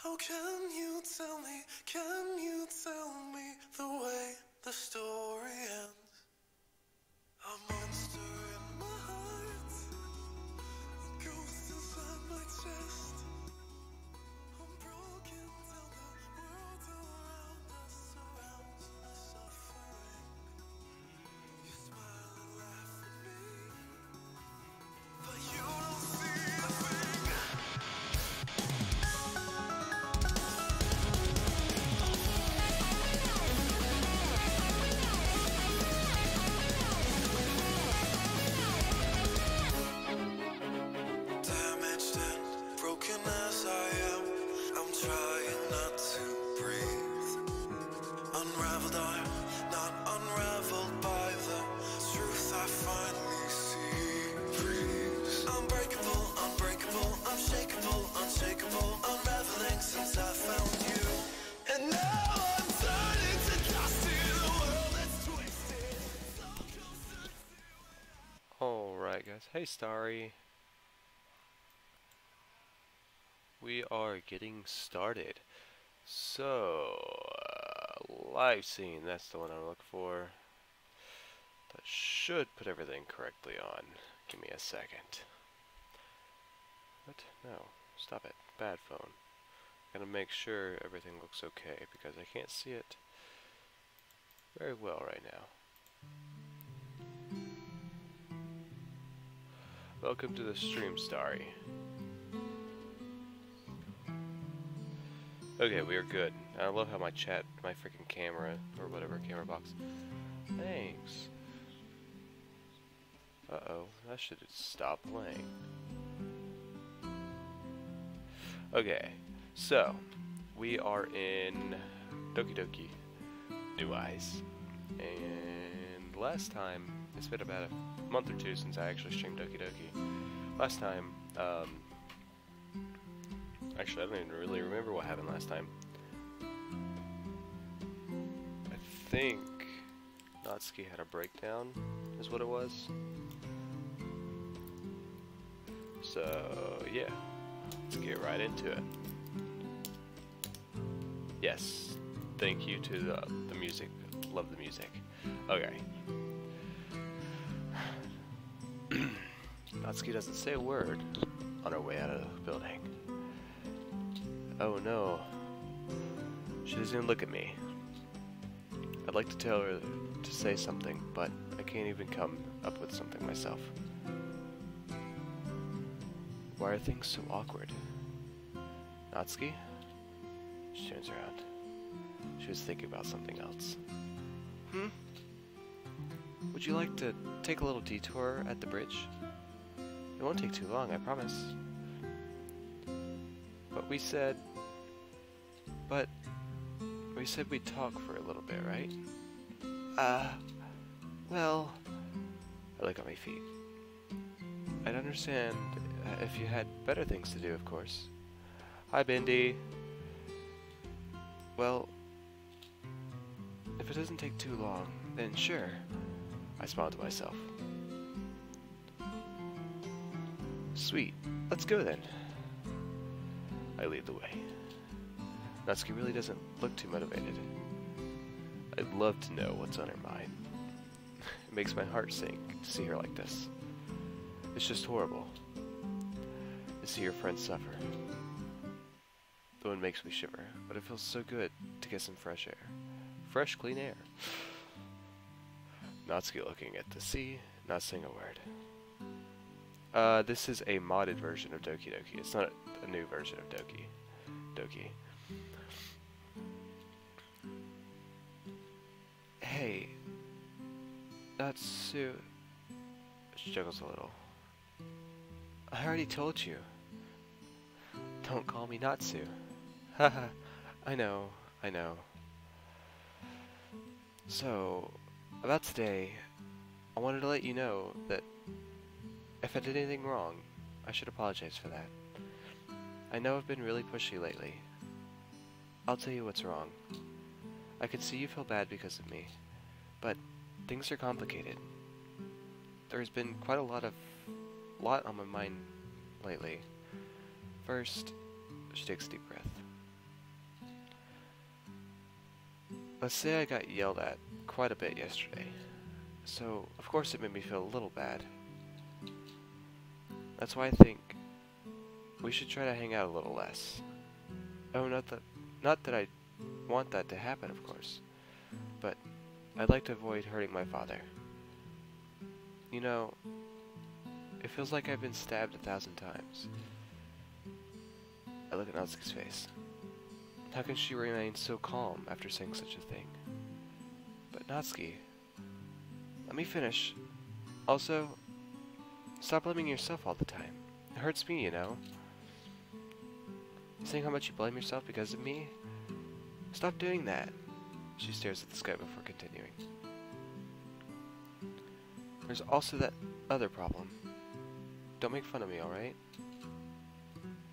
How can you tell me the way the story ends? A monster in my heart, a ghost inside my chest. I'm broken till the world around us surrounds my suffering. You smile and laugh at me, but you don't see a thing. Damaged and broken as I am, I'm trying not to breathe. Unraveled, I'm not unraveled by the truth I finally see. Freeze. Unbreakable, unbreakable, unshakable, unshakable, unraveling since I found you. And now I'm turning to dust in a world that's twisted. So closer to Alright guys, hey Starry. We are getting started. So, live scene, that's the one I look for. That should put everything correctly on. Give me a second. What? No, stop it. Bad phone. Gotta make sure everything looks okay because I can't see it very well right now. Welcome to the stream, Starry. Okay, we are good. I love how my freaking camera, or whatever, camera box. Thanks. Uh-oh, that should stop playing. Okay, so, we are in Doki New Eyes. And last time, it's been about a month or two since I actually streamed Doki. Last time, actually, I don't even really remember what happened last time. I think Natsuki had a breakdown, is what it was. So, yeah. Let's get right into it. Yes. Thank you to the music. Love the music. Okay. Natsuki doesn't say a word on her way out of the building. Oh no. She doesn't even look at me. I'd like to tell her to say something, but I can't even come up with something myself. Why are things so awkward? Natsuki? She turns around. She was thinking about something else. Would you like to take a little detour at the bridge? It won't take too long, I promise. But we said we'd talk for a little bit, right? Well, I look at my feet. I'd understand if you had better things to do, of course. Hi, Bindi. Well, if it doesn't take too long, then sure. I smiled to myself. Sweet, let's go then. I lead the way. Natsuki really doesn't look too motivated. I'd love to know what's on her mind. It makes my heart sink to see her like this. It's just horrible to see your friends suffer. The wind makes me shiver, but it feels so good to get some fresh air. Fresh, clean air. Natsuki looking at the sea, not saying a word. This is a modded version of Doki. It's not a new version of Doki. Hey, Natsu. She juggles a little. I already told you. Don't call me Natsu. Haha, I know. So, about today, I wanted to let you know that if I did anything wrong, I should apologize for that. I know I've been really pushy lately. I'll tell you what's wrong. I can see you feel bad because of me, but things are complicated. There's been quite a lot on my mind lately. First, she takes a deep breath. Let's say I got yelled at quite a bit yesterday, so of course it made me feel a little bad. That's why I think we should try to hang out a little less. Oh, not that I want that to happen, of course, but I'd like to avoid hurting my father. You know, it feels like I've been stabbed 1,000 times. I look at Natsuki's face. How can she remain so calm after saying such a thing? But Natsuki, let me finish. Also, stop blaming yourself all the time. It hurts me, you know. Saying how much you blame yourself because of me? Stop doing that. She stares at the sky before continuing. There's also that other problem. Don't make fun of me, alright?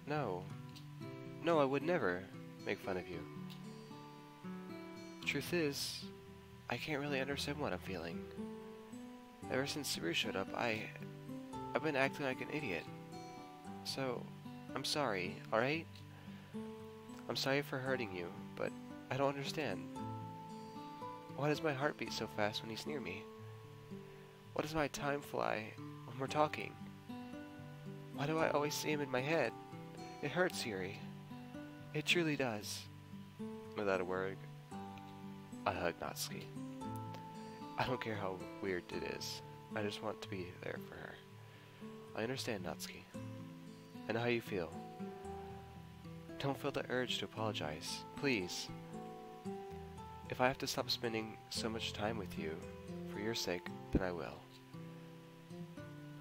No. No, I would never make fun of you. Truth is, I can't really understand what I'm feeling. Ever since Saru showed up, I've been acting like an idiot. So, I'm sorry, alright? I'm sorry for hurting you, but I don't understand. Why does my heart beat so fast when he's near me? Why does my time fly when we're talking? Why do I always see him in my head? It hurts, Yuri. It truly does. Without a word, I hug Natsuki. I don't care how weird it is. I just want to be there for her. I understand, Natsuki. I know how you feel. Don't feel the urge to apologize. Please. If I have to stop spending so much time with you, for your sake, then I will.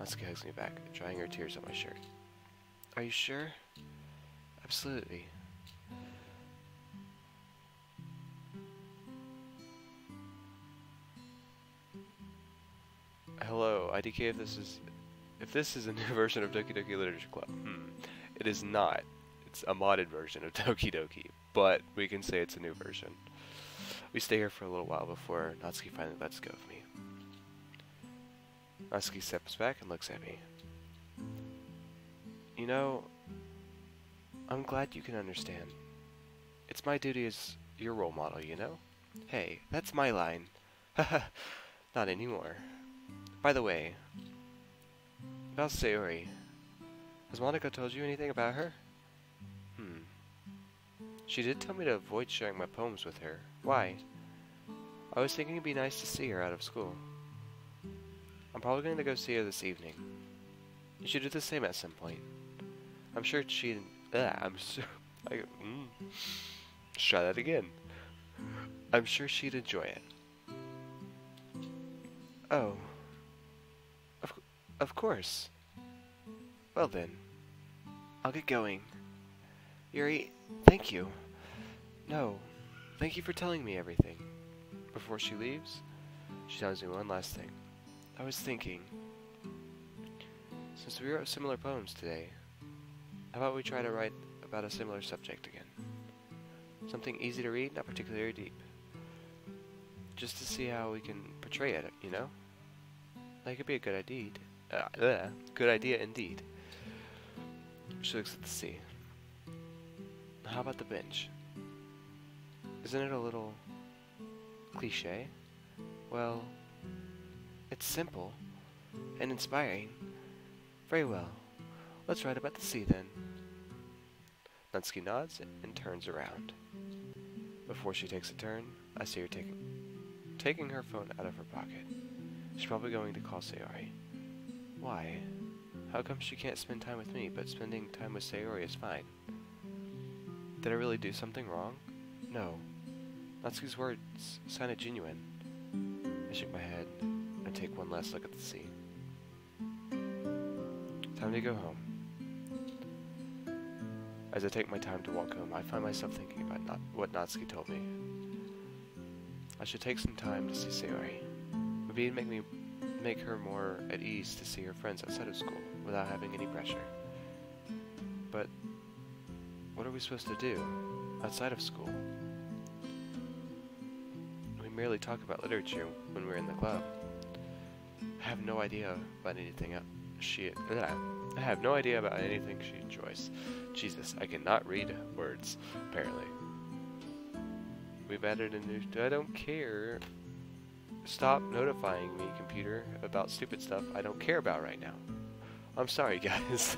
Natsuki hugs me back, drying her tears on my shirt. Are you sure? Absolutely. Hello, IDK, if this is a new version of Doki Doki Literature Club. It is not. It's a modded version of Doki Doki, but we can say it's a new version. We stay here for a little while before Natsuki finally lets go of me. Natsuki steps back and looks at me. You know, I'm glad you can understand. It's my duty as your role model, you know? Hey, that's my line. Haha, not anymore. By the way, about Sayori, has Monica told you anything about her? She did tell me to avoid sharing my poems with her. Why? I was thinking it'd be nice to see her out of school. I'm probably going to go see her this evening. You should do the same at some point. I'm sure she'd... Let's try that again. I'm sure she'd enjoy it. Oh. Of course. Well then. I'll get going. Yuri, thank you. No, thank you for telling me everything. Before she leaves, she tells me one last thing. I was thinking, since we wrote similar poems today, how about we try to write about a similar subject again? Something easy to read, not particularly deep. Just to see how we can portray it, you know? That could be a good idea. Good idea indeed. She looks at the sea. How about the bench? Isn't it a little cliché? Well, it's simple and inspiring. Very well. Let's write about the sea then. Natsuki nods and turns around. Before she takes a turn, I see her taking her phone out of her pocket. She's probably going to call Sayori. Why? How come she can't spend time with me, but spending time with Sayori is fine? Did I really do something wrong? No. Natsuki's words sounded genuine. I shake my head and take one last look at the sea. Time to go home. As I take my time to walk home, I find myself thinking about what Natsuki told me. I should take some time to see Sayori. Maybe it'd make her more at ease to see her friends outside of school without having any pressure. But what are we supposed to do outside of school? We merely talk about literature when we're in the club. I have no idea about anything I have no idea about anything she enjoys. Jesus, I cannot read words, apparently. We've added a new... I don't care. Stop notifying me, computer, about stupid stuff I don't care about right now. I'm sorry, guys.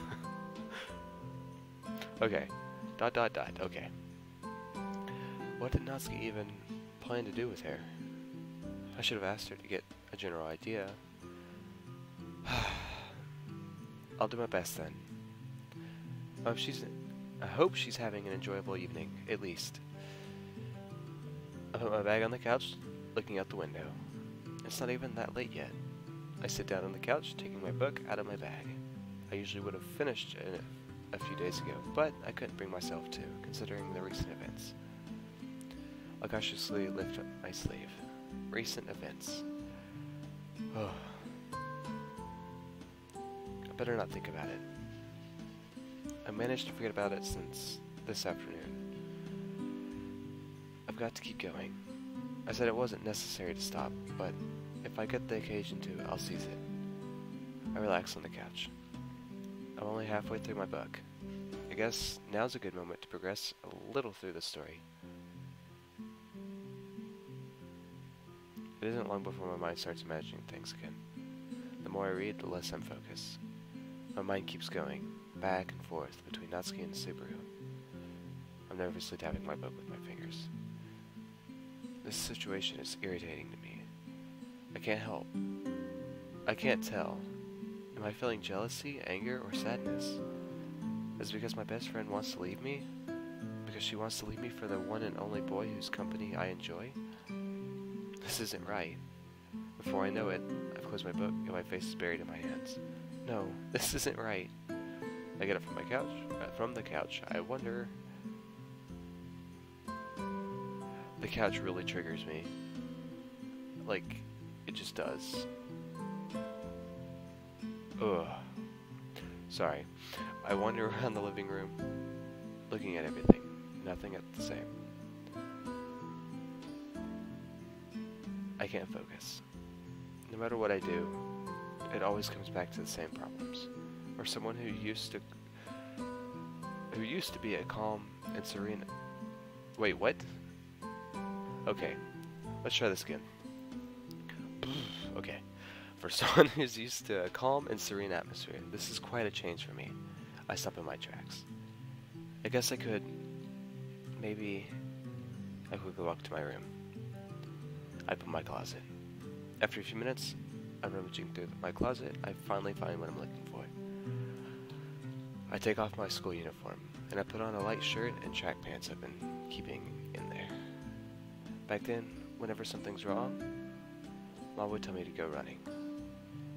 Okay. ... Okay. What did Natsuki even plan to do with her? I should have asked her to get a general idea. I'll do my best then. I hope she's having an enjoyable evening, at least. I put my bag on the couch, looking out the window. It's not even that late yet. I sit down on the couch, taking my book out of my bag. I usually would have finished it a few days ago, but I couldn't bring myself to, considering the recent events. I cautiously lift up my sleeve. Recent events. Oh. I better not think about it. I managed to forget about it since this afternoon. I've got to keep going. I said it wasn't necessary to stop, but if I get the occasion to, I'll seize it. I relax on the couch. I'm only halfway through my book. I guess now's a good moment to progress a little through the story. It isn't long before my mind starts imagining things again. The more I read, the less I'm focused. My mind keeps going, back and forth between Natsuki and Subaru. I'm nervously tapping my book with my fingers. This situation is irritating to me. I can't help. I can't tell. Am I feeling jealousy, anger, or sadness? Is it because my best friend wants to leave me? Because she wants to leave me for the one and only boy whose company I enjoy? This isn't right. Before I know it, I've closed my book and my face is buried in my hands. No, this isn't right. I get up from the couch. I wonder... The couch really triggers me. Like, it just does. Ugh. Sorry. I wander around the living room, looking at everything. Nothing at the same. I can't focus. No matter what I do, it always comes back to the same problems. Or someone who used to be a calm and serene... Wait, what? Okay, let's try this again. Okay, for someone who's used to a calm and serene atmosphere, this is quite a change for me. I stop in my tracks. I guess I could... Maybe... I could go walk to my room. I open my closet. After a few minutes, I'm rummaging through my closet. I finally find what I'm looking for. I take off my school uniform, and I put on a light shirt and track pants I've been keeping in there. Back then, whenever something's wrong, Mom would tell me to go running.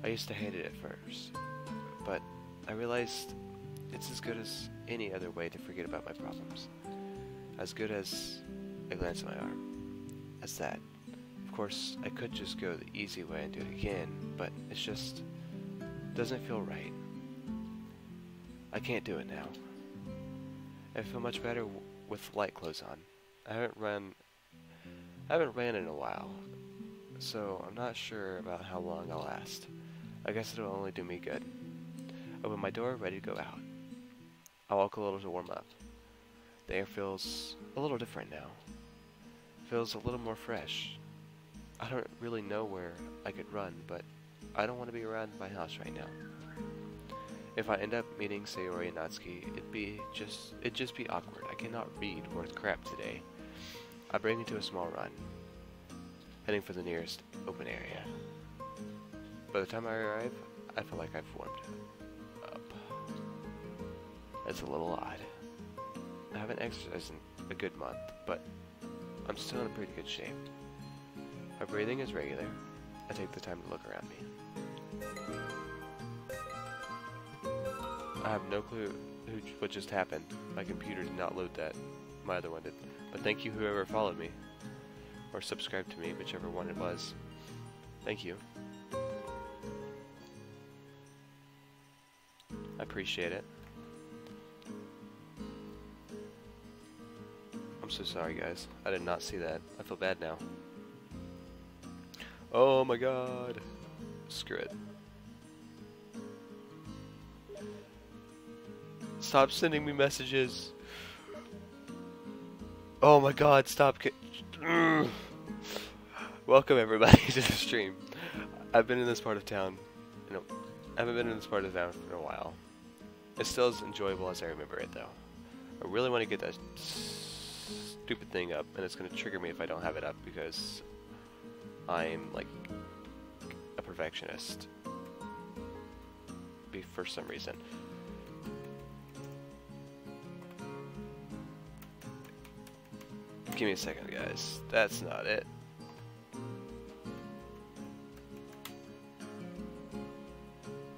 I used to hate it at first, but I realized it's as good as any other way to forget about my problems. As good as a glance at my arm. As that. Of course, I could just go the easy way and do it again, but it's just... doesn't feel right. I can't do it now. I feel much better with light clothes on. I haven't ran in a while, so I'm not sure about how long I'll last. I guess it'll only do me good. Open my door, ready to go out. I walk a little to warm up. The air feels a little different now. Feels a little more fresh. I don't really know where I could run, but I don't want to be around my house right now. If I end up meeting Sayori and Natsuki, it'd just be awkward. I cannot read worth crap today. I bring it to a small run, heading for the nearest open area. By the time I arrive, I feel like I've warmed up. It's a little odd. I haven't exercised in a good month, but I'm still in pretty good shape. My breathing is regular. I take the time to look around me. I have no clue what just happened. My computer did not load that. My other one did. But thank you whoever followed me. Or subscribed to me, whichever one it was. Thank you. I appreciate it. I'm so sorry, guys. I did not see that. I feel bad now. Oh my god. Screw it. Stop sending me messages. Oh my god, stop. Welcome everybody to the stream. I've been in this part of town, I haven't been in this part of town for a while. It's still as enjoyable as I remember it though. I really want to get that stupid thing up, and it's going to trigger me if I don't have it up because I'm like a perfectionist. For some reason. Give me a second, guys. That's not it.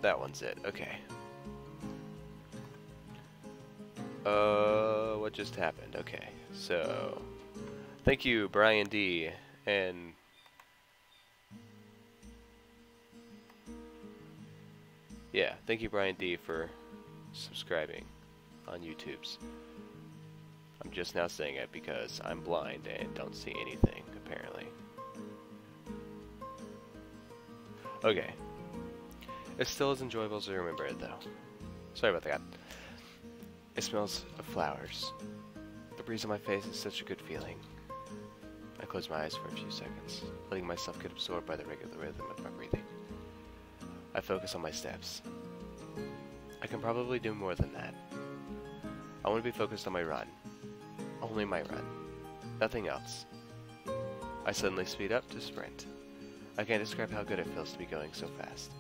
That one's it. Okay. What just happened? Okay. So, thank you, Brian D. And yeah, thank you, Brian D, for subscribing on YouTube's. I'm just now saying it because I'm blind and don't see anything, apparently. Okay. It's still as enjoyable as I remember it, though. Sorry about that. It smells of flowers. The breeze on my face is such a good feeling. I close my eyes for a few seconds, letting myself get absorbed by the regular rhythm of my breathing. I focus on my steps. I can probably do more than that. I want to be focused on my run. Only my run. Nothing else. I suddenly speed up to sprint. I can't describe how good it feels to be going so fast.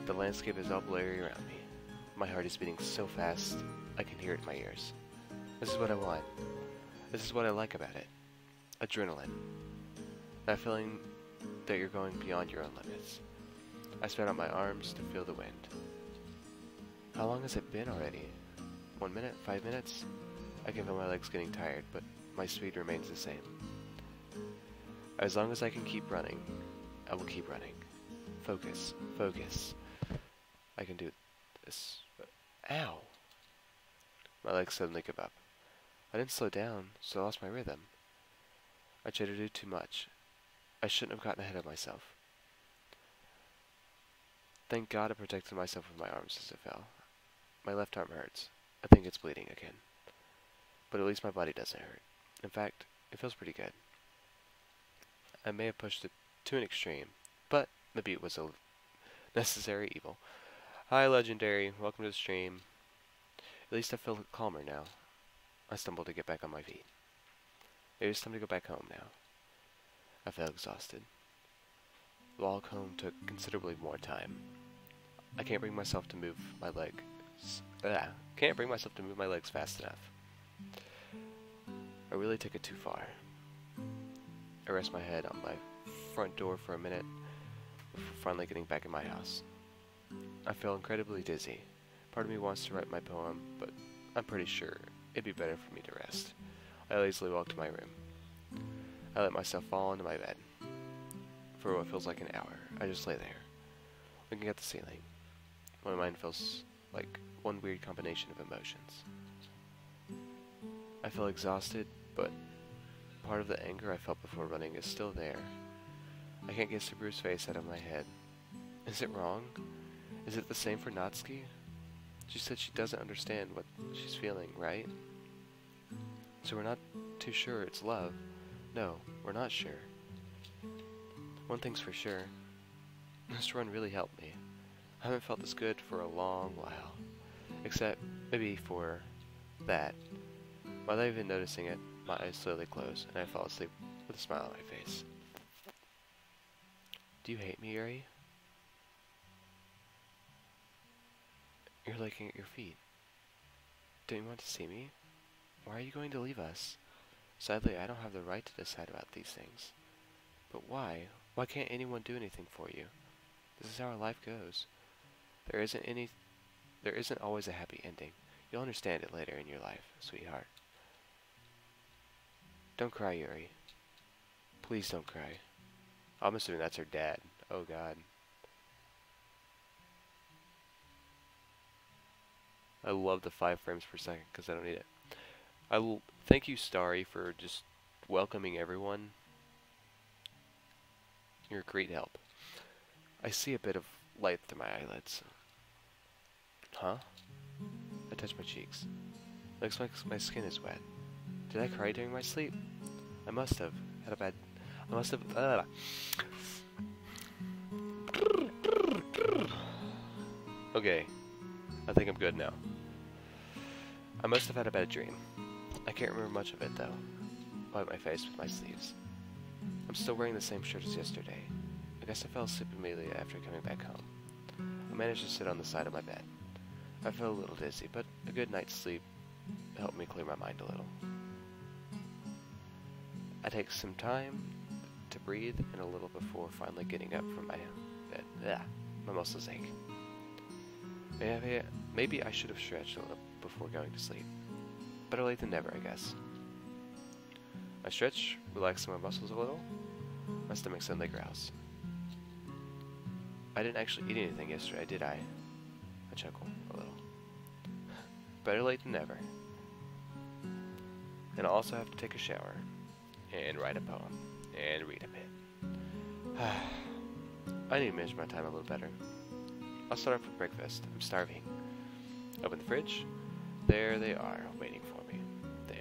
The landscape is all blurry around me. My heart is beating so fast, I can hear it in my ears. This is what I want. This is what I like about it. Adrenaline. That feeling that you're going beyond your own limits. I spread out my arms to feel the wind. How long has it been already? 1 minute? 5 minutes? I can feel my legs getting tired, but my speed remains the same. As long as I can keep running, I will keep running. Focus. Focus. I can do this. Ow! My legs suddenly give up. I didn't slow down, so I lost my rhythm. I tried to do too much. I shouldn't have gotten ahead of myself. Thank God I protected myself with my arms as I fell. My left arm hurts. I think it's bleeding again. But at least my body doesn't hurt. In fact, it feels pretty good. I may have pushed it to an extreme, but the beat was a necessary evil. Hi, Legendary. Welcome to the stream. At least I feel calmer now. I stumbled to get back on my feet. Maybe it's time to go back home now. I felt exhausted. The walk home took considerably more time. I can't bring myself to move my legs. Can't bring myself to move my legs fast enough. I really took it too far. I rest my head on my front door for a minute before finally getting back in my house. I feel incredibly dizzy. Part of me wants to write my poem, but I'm pretty sure it'd be better for me to rest. I lazily walk to my room. I let myself fall into my bed. For what feels like an hour, I just lay there, looking at the ceiling. My mind feels like one weird combination of emotions. I feel exhausted, but part of the anger I felt before running is still there. I can't get Subaru's face out of my head. Is it wrong? Is it the same for Natsuki? She said she doesn't understand what she's feeling, right? So we're not too sure it's love. No, we're not sure. One thing's for sure. This run really helped me. I haven't felt this good for a long while. Except, maybe for that. Without even noticing it, my eyes slowly close, and I fall asleep with a smile on my face. Do you hate me, Yuri? You're looking at your feet. Don't you want to see me? Why are you going to leave us? Sadly, I don't have the right to decide about these things. But why? Why can't anyone do anything for you? This is how our life goes. There isn't always a happy ending. You'll understand it later in your life, sweetheart. Don't cry, Yuri. Please don't cry. I'm assuming that's her dad. Oh God. I love the 5 frames per second because I don't need it. Thank you, Starry, for just welcoming everyone. You're a great help. I see a bit of light through my eyelids. Huh? I touch my cheeks. Looks like my skin is wet. Did I cry during my sleep? I must have. had a bad... I must have... Okay. I think I'm good now. I must have had a bad dream. I can't remember much of it, though. Wipe my face with my sleeves. I'm still wearing the same shirt as yesterday. I guess I fell asleep immediately after coming back home. I managed to sit on the side of my bed. I felt a little dizzy, but a good night's sleep helped me clear my mind a little. I take some time to breathe in a little before finally getting up from my bed. My muscles ache. Maybe I should have stretched a little before going to sleep. Better late than never, I guess. I stretch, relaxing my muscles a little. My stomach suddenly growls. I didn't actually eat anything yesterday, did I? I chuckle a little. Better late than never. And I'll also have to take a shower, and write a poem, and read a bit. I need to manage my time a little better. I'll start off with breakfast. I'm starving. Open the fridge. There they are, waiting for me. The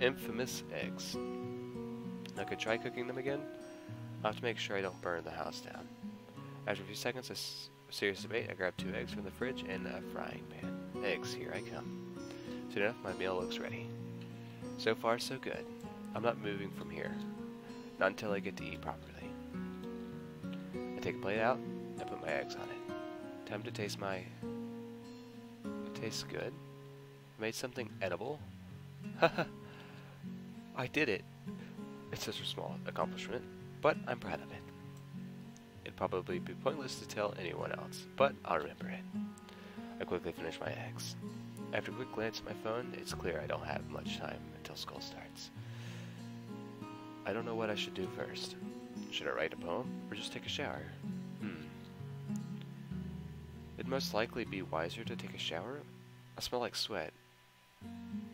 infamous eggs. I could try cooking them again. I'll have to make sure I don't burn the house down. After a few seconds of serious debate, I grab 2 eggs from the fridge and a frying pan. Eggs, here I come. Soon enough, my meal looks ready. So far, so good. I'm not moving from here. Not until I get to eat properly. I take a plate out and put my eggs on it. Time to taste my... It tastes good. I made something edible. Haha. I did it. It's such a small accomplishment, but I'm proud of it. It'd probably be pointless to tell anyone else, but I'll remember it. I quickly finish my eggs. After a quick glance at my phone, it's clear I don't have much time until school starts. I don't know what I should do first. Should I write a poem, or just take a shower? It'd most likely be wiser to take a shower. I smell like sweat.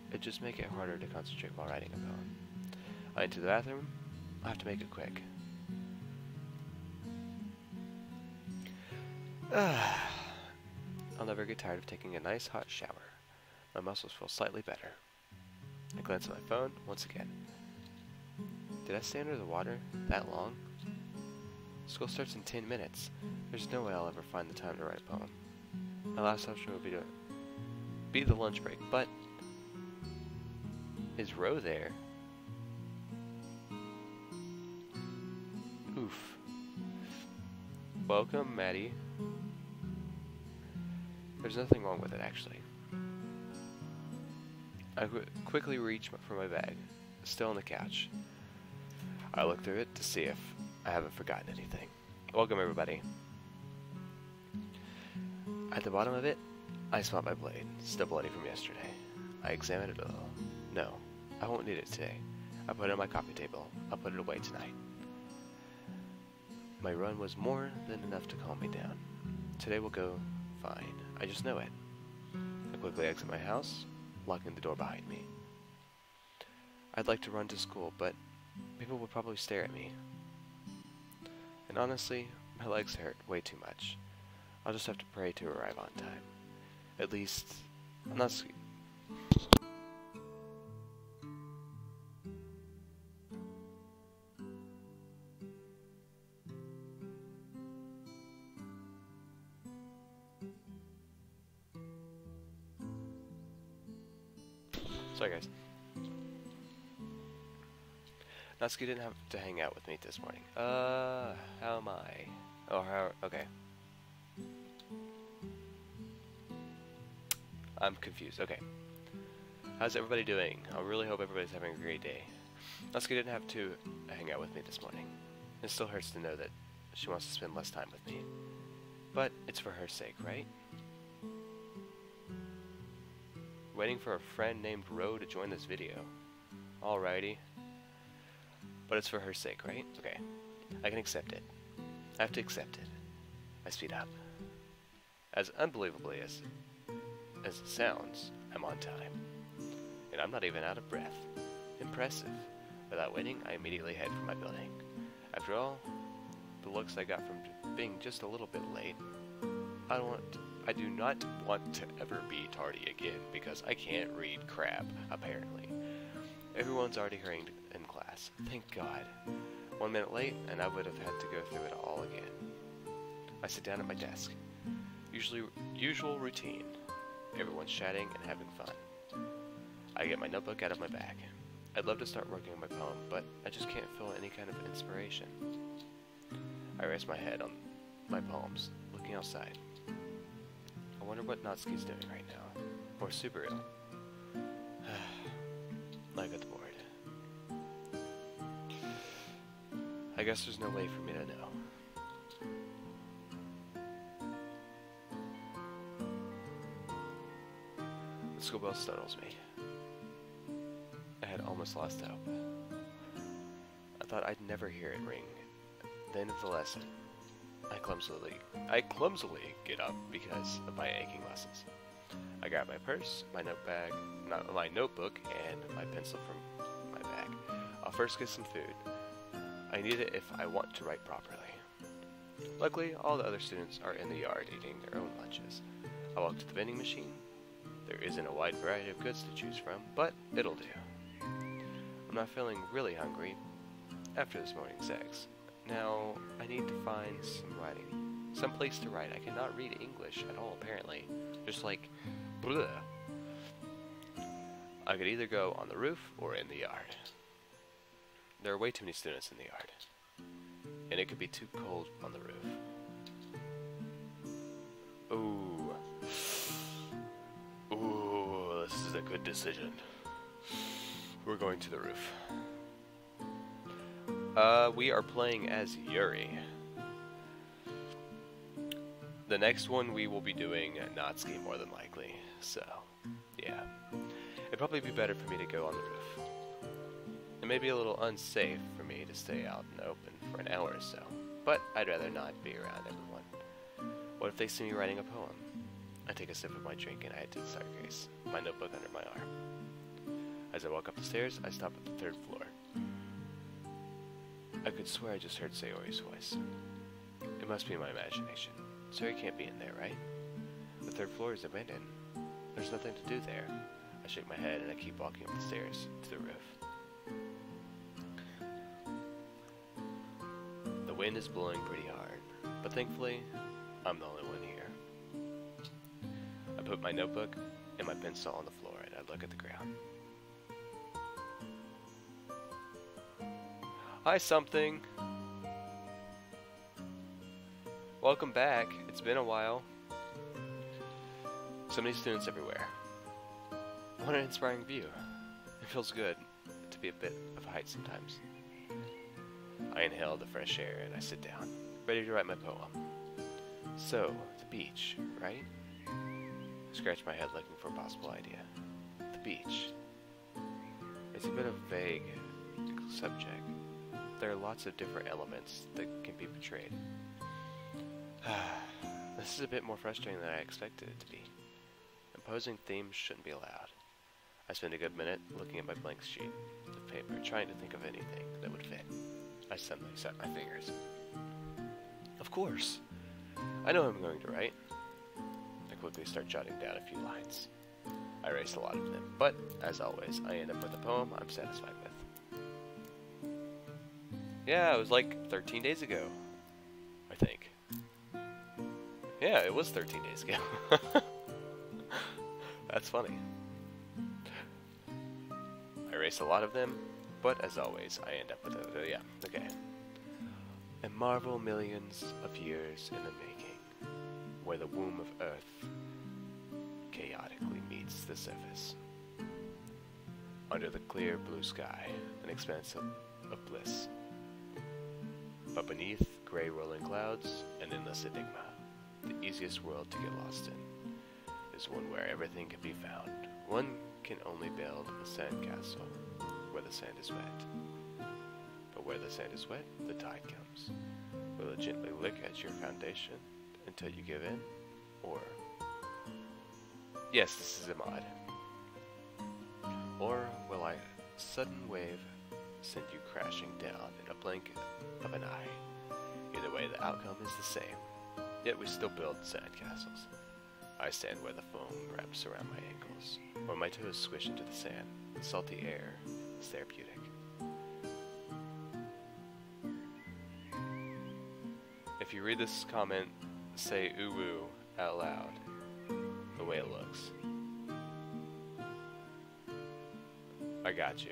It'd just make it harder to concentrate while writing a poem. I enter the bathroom. I'll have to make it quick. I'll never get tired of taking a nice hot shower. My muscles feel slightly better. I glance at my phone once again. Did I stay under the water that long? School starts in 10 minutes. There's no way I'll ever find the time to write a poem. My last option would be the lunch break, but is Ro there? Oof. Welcome, Maddie. There's nothing wrong with it, actually. I quickly reach for my bag, still on the couch. I look through it to see if I haven't forgotten anything. Welcome, everybody. At the bottom of it, I spot my blade, still bloody from yesterday. I examine it a little. No, I won't need it today. I put it on my coffee table. I'll put it away tonight. My run was more than enough to calm me down. Today will go fine. I just know it. I quickly exit my house, locking the door behind me. I'd like to run to school, but people would probably stare at me. And honestly, my legs hurt way too much. I'll just have to pray to arrive on time. At least, I'm not... Sorry, guys. Natsuki didn't have to hang out with me this morning. How am I? Oh, okay. I'm confused. Okay. How's everybody doing? I really hope everybody's having a great day. Natsuki didn't have to hang out with me this morning. It still hurts to know that she wants to spend less time with me. But it's for her sake, right? Waiting for a friend named Ro to join this video. Alrighty. But it's for her sake, right? Okay. I can accept it. I have to accept it. I speed up. As unbelievably as it sounds, I'm on time. And I'm not even out of breath. Impressive. Without waiting, I immediately head for my building. After all, the looks I got from being just a little bit late, I do not want to ever be tardy again because I can't read crap, apparently. everyone's already hurrying in class. Thank God. 1 minute late, and I would have had to go through it all again. I sit down at my desk. Usual routine. Everyone's chatting and having fun. I get my notebook out of my bag. I'd love to start working on my poem, but I just can't feel any kind of inspiration. I rest my head on my poems, looking outside. I wonder what Natsuki's doing right now. Or Subaru. I got bored. I guess there's no way for me to know. The school bell startles me. I had almost lost hope. I thought I'd never hear it ring. The end of the lesson. I clumsily get up because of my aching muscles. I grab my purse, my notebook, and my pencil from my bag. I'll first get some food. I need it if I want to write properly. Luckily, all the other students are in the yard eating their own lunches. I walk to the vending machine. There isn't a wide variety of goods to choose from, but it'll do. I'm not feeling really hungry after this morning's eggs. Now, I need to find some place to write. I cannot read English at all, apparently. Just like, bleh. I could either go on the roof or in the yard. There are way too many students in the yard. And it could be too cold on the roof. Ooh, this is a good decision. We're going to the roof. We are playing as Yuri. The next one we will be doing Natsuki more than likely, so yeah. It'd probably be better for me to go on the roof. It may be a little unsafe for me to stay out in the open for an hour or so, but I'd rather not be around everyone. What if they see me writing a poem? I take a sip of my drink and I head to the staircase, my notebook under my arm. As I walk up the stairs, I stop at the 3rd floor. I could swear I just heard Sayori's voice. It must be my imagination. Sayori can't be in there, right? The 3rd floor is abandoned. There's nothing to do there. I shake my head and I keep walking up the stairs to the roof. The wind is blowing pretty hard, but thankfully, I'm the only one here. I put my notebook and my pencil on the floor and I look at the ground. Hi, something. Welcome back. It's been a while. So many students everywhere. What an inspiring view. It feels good to be a bit of a height sometimes. I inhale the fresh air and I sit down, ready to write my poem. So, the beach, right? I scratch my head looking for a possible idea. The beach. It's a bit of a vague subject. There are lots of different elements that can be portrayed. This is a bit more frustrating than I expected it to be. Imposing themes shouldn't be allowed. I spend a good minute looking at my blank sheet of paper, trying to think of anything that would fit. I suddenly set my fingers. Of course! I know I'm going to write. I quickly start jotting down a few lines. I erase a lot of them, but, as always, I end up with a poem I'm satisfied with. Yeah, it was like 13 days ago, I think. Yeah, it was 13 days ago. That's funny. I erase a lot of them, but as always, I end up with a, yeah, okay. And marvel millions of years in the making, where the womb of Earth chaotically meets the surface. Under the clear blue sky, an expanse of bliss. But beneath gray rolling clouds, an endless enigma. The easiest world to get lost in is one where everything can be found. One can only build a sandcastle where the sand is wet. But where the sand is wet, the tide comes. Will it gently lick at your foundation until you give in? Or, yes, this is a mod. Or will a sudden wave send you crashing down in a blink of an eye? Either way, the outcome is the same. Yet we still build sandcastles. I stand where the foam wraps around my ankles, where my toes squish into the sand. The salty air It's therapeutic. If you read this comment, say ooh woo out loud, the way it looks. I got you.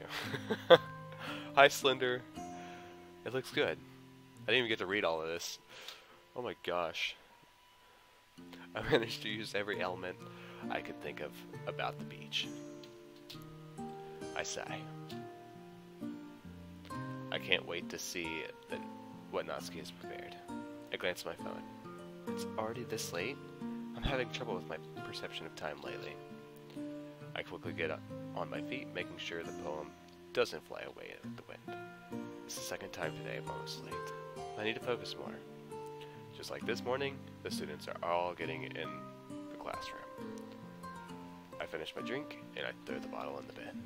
Hi, Slender. It looks good. I didn't even get to read all of this. Oh my gosh. I managed to use every element I could think of about the beach. I sigh. I can't wait to see what Natsuki has prepared. I glance at my phone. It's already this late? I'm having trouble with my perception of time lately. I quickly get up on my feet, making sure the poem doesn't fly away with the wind. It's the second time today I'm almost late. I need to focus more. Just like this morning, the students are all getting in the classroom. I finish my drink, and I throw the bottle in the bin.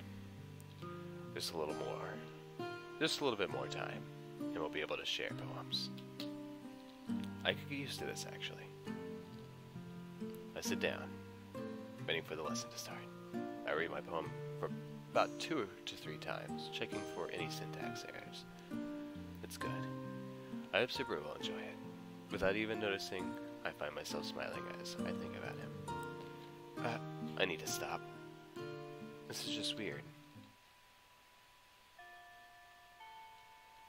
Just a little bit more time, and we'll be able to share poems. I could get used to this, actually. I sit down, waiting for the lesson to start. I read my poem for about 2 to 3 times, checking for any syntax errors. It's good. I hope Subaru will enjoy it. Without even noticing, I find myself smiling as I think about him. I need to stop. This is just weird.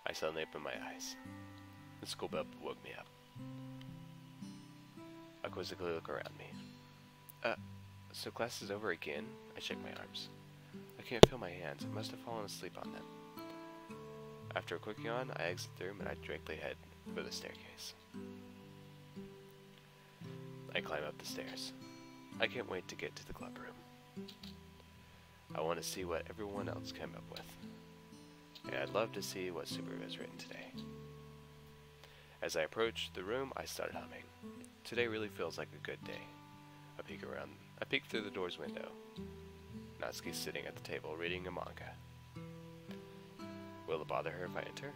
I suddenly open my eyes. The school bell woke me up. I quizzically look around me. So class is over again? I shake my arms. I can't feel my hands. I must have fallen asleep on them. After a quick yawn, I exit the room and I directly head for the staircase. I climb up the stairs. I can't wait to get to the club room. I want to see what everyone else came up with. And I'd love to see what Subaru has written today. As I approach the room, I start humming. Today really feels like a good day. I peek through the door's window. Natsuki's sitting at the table reading a manga. Will it bother her if I enter?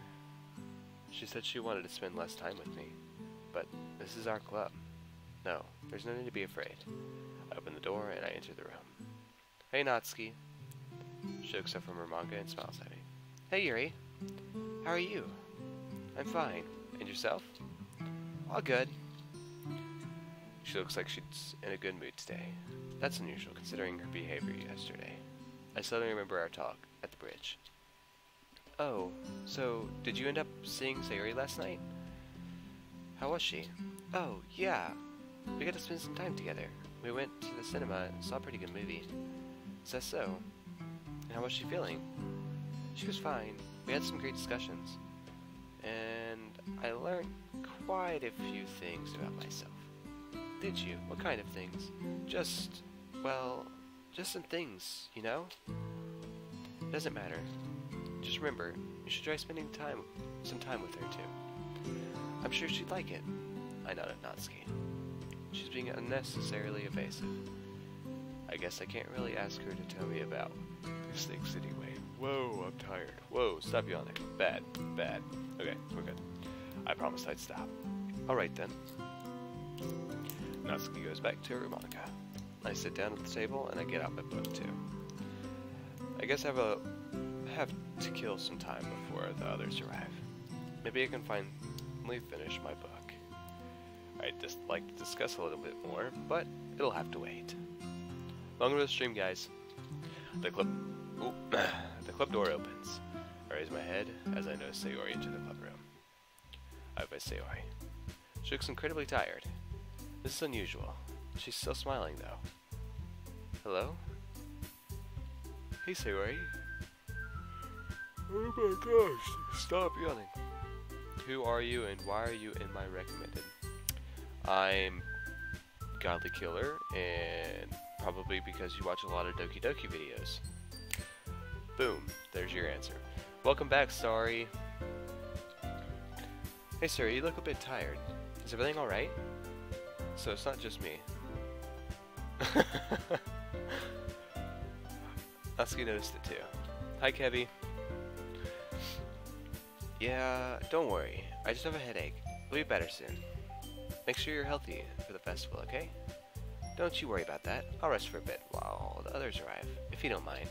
She said she wanted to spend less time with me, but this is our club. No, there's no need to be afraid. I open the door and I enter the room. Hey, Natsuki. She looks up from her manga and smiles at me. Hey, Yuri. How are you? I'm fine. And yourself? All good. She looks like she's in a good mood today. That's unusual considering her behavior yesterday. I suddenly remember our talk at the bridge. Oh, so did you end up seeing Sayuri last night? How was she? Oh, yeah. We got to spend some time together. We went to the cinema and saw a pretty good movie. Is that so? And how was she feeling? She was fine. We had some great discussions. And I learned quite a few things about myself. Did you? What kind of things? Just some things, you know? Doesn't matter. Just remember, you should try spending some time with her too. I'm sure she'd like it. I nod at Natsuki. She's being unnecessarily evasive. I guess I can't really ask her to tell me about these things anyway. Whoa, I'm tired. Whoa, stop yawning. Bad. Okay, we're good. I promised I'd stop. Alright then. Natsuki goes back to her manga. I sit down at the table and I get out my book too. I guess I have to kill some time before the others arrive. Maybe I can finally finish my book. I'd just like to discuss a little bit more, but it'll have to wait. Welcome to the stream, guys. The club door opens. I raise my head as I notice Sayori enter the club room. I have my Sayori. She looks incredibly tired. This is unusual. She's still smiling, though. Hello? Hey, Sayori. Oh my gosh, stop yawning. Who are you and why are you in my recommended? I'm Godly Killer, and probably because you watch a lot of Doki Doki videos. Boom, there's your answer. Welcome back, Starry. Hey, sir, you look a bit tired. Is everything alright? So it's not just me. Natsuki noticed it too. Hi, Kevy. Yeah, don't worry. I just have a headache. It'll be better soon. Make sure you're healthy for the festival, okay? Don't you worry about that. I'll rest for a bit while the others arrive, if you don't mind.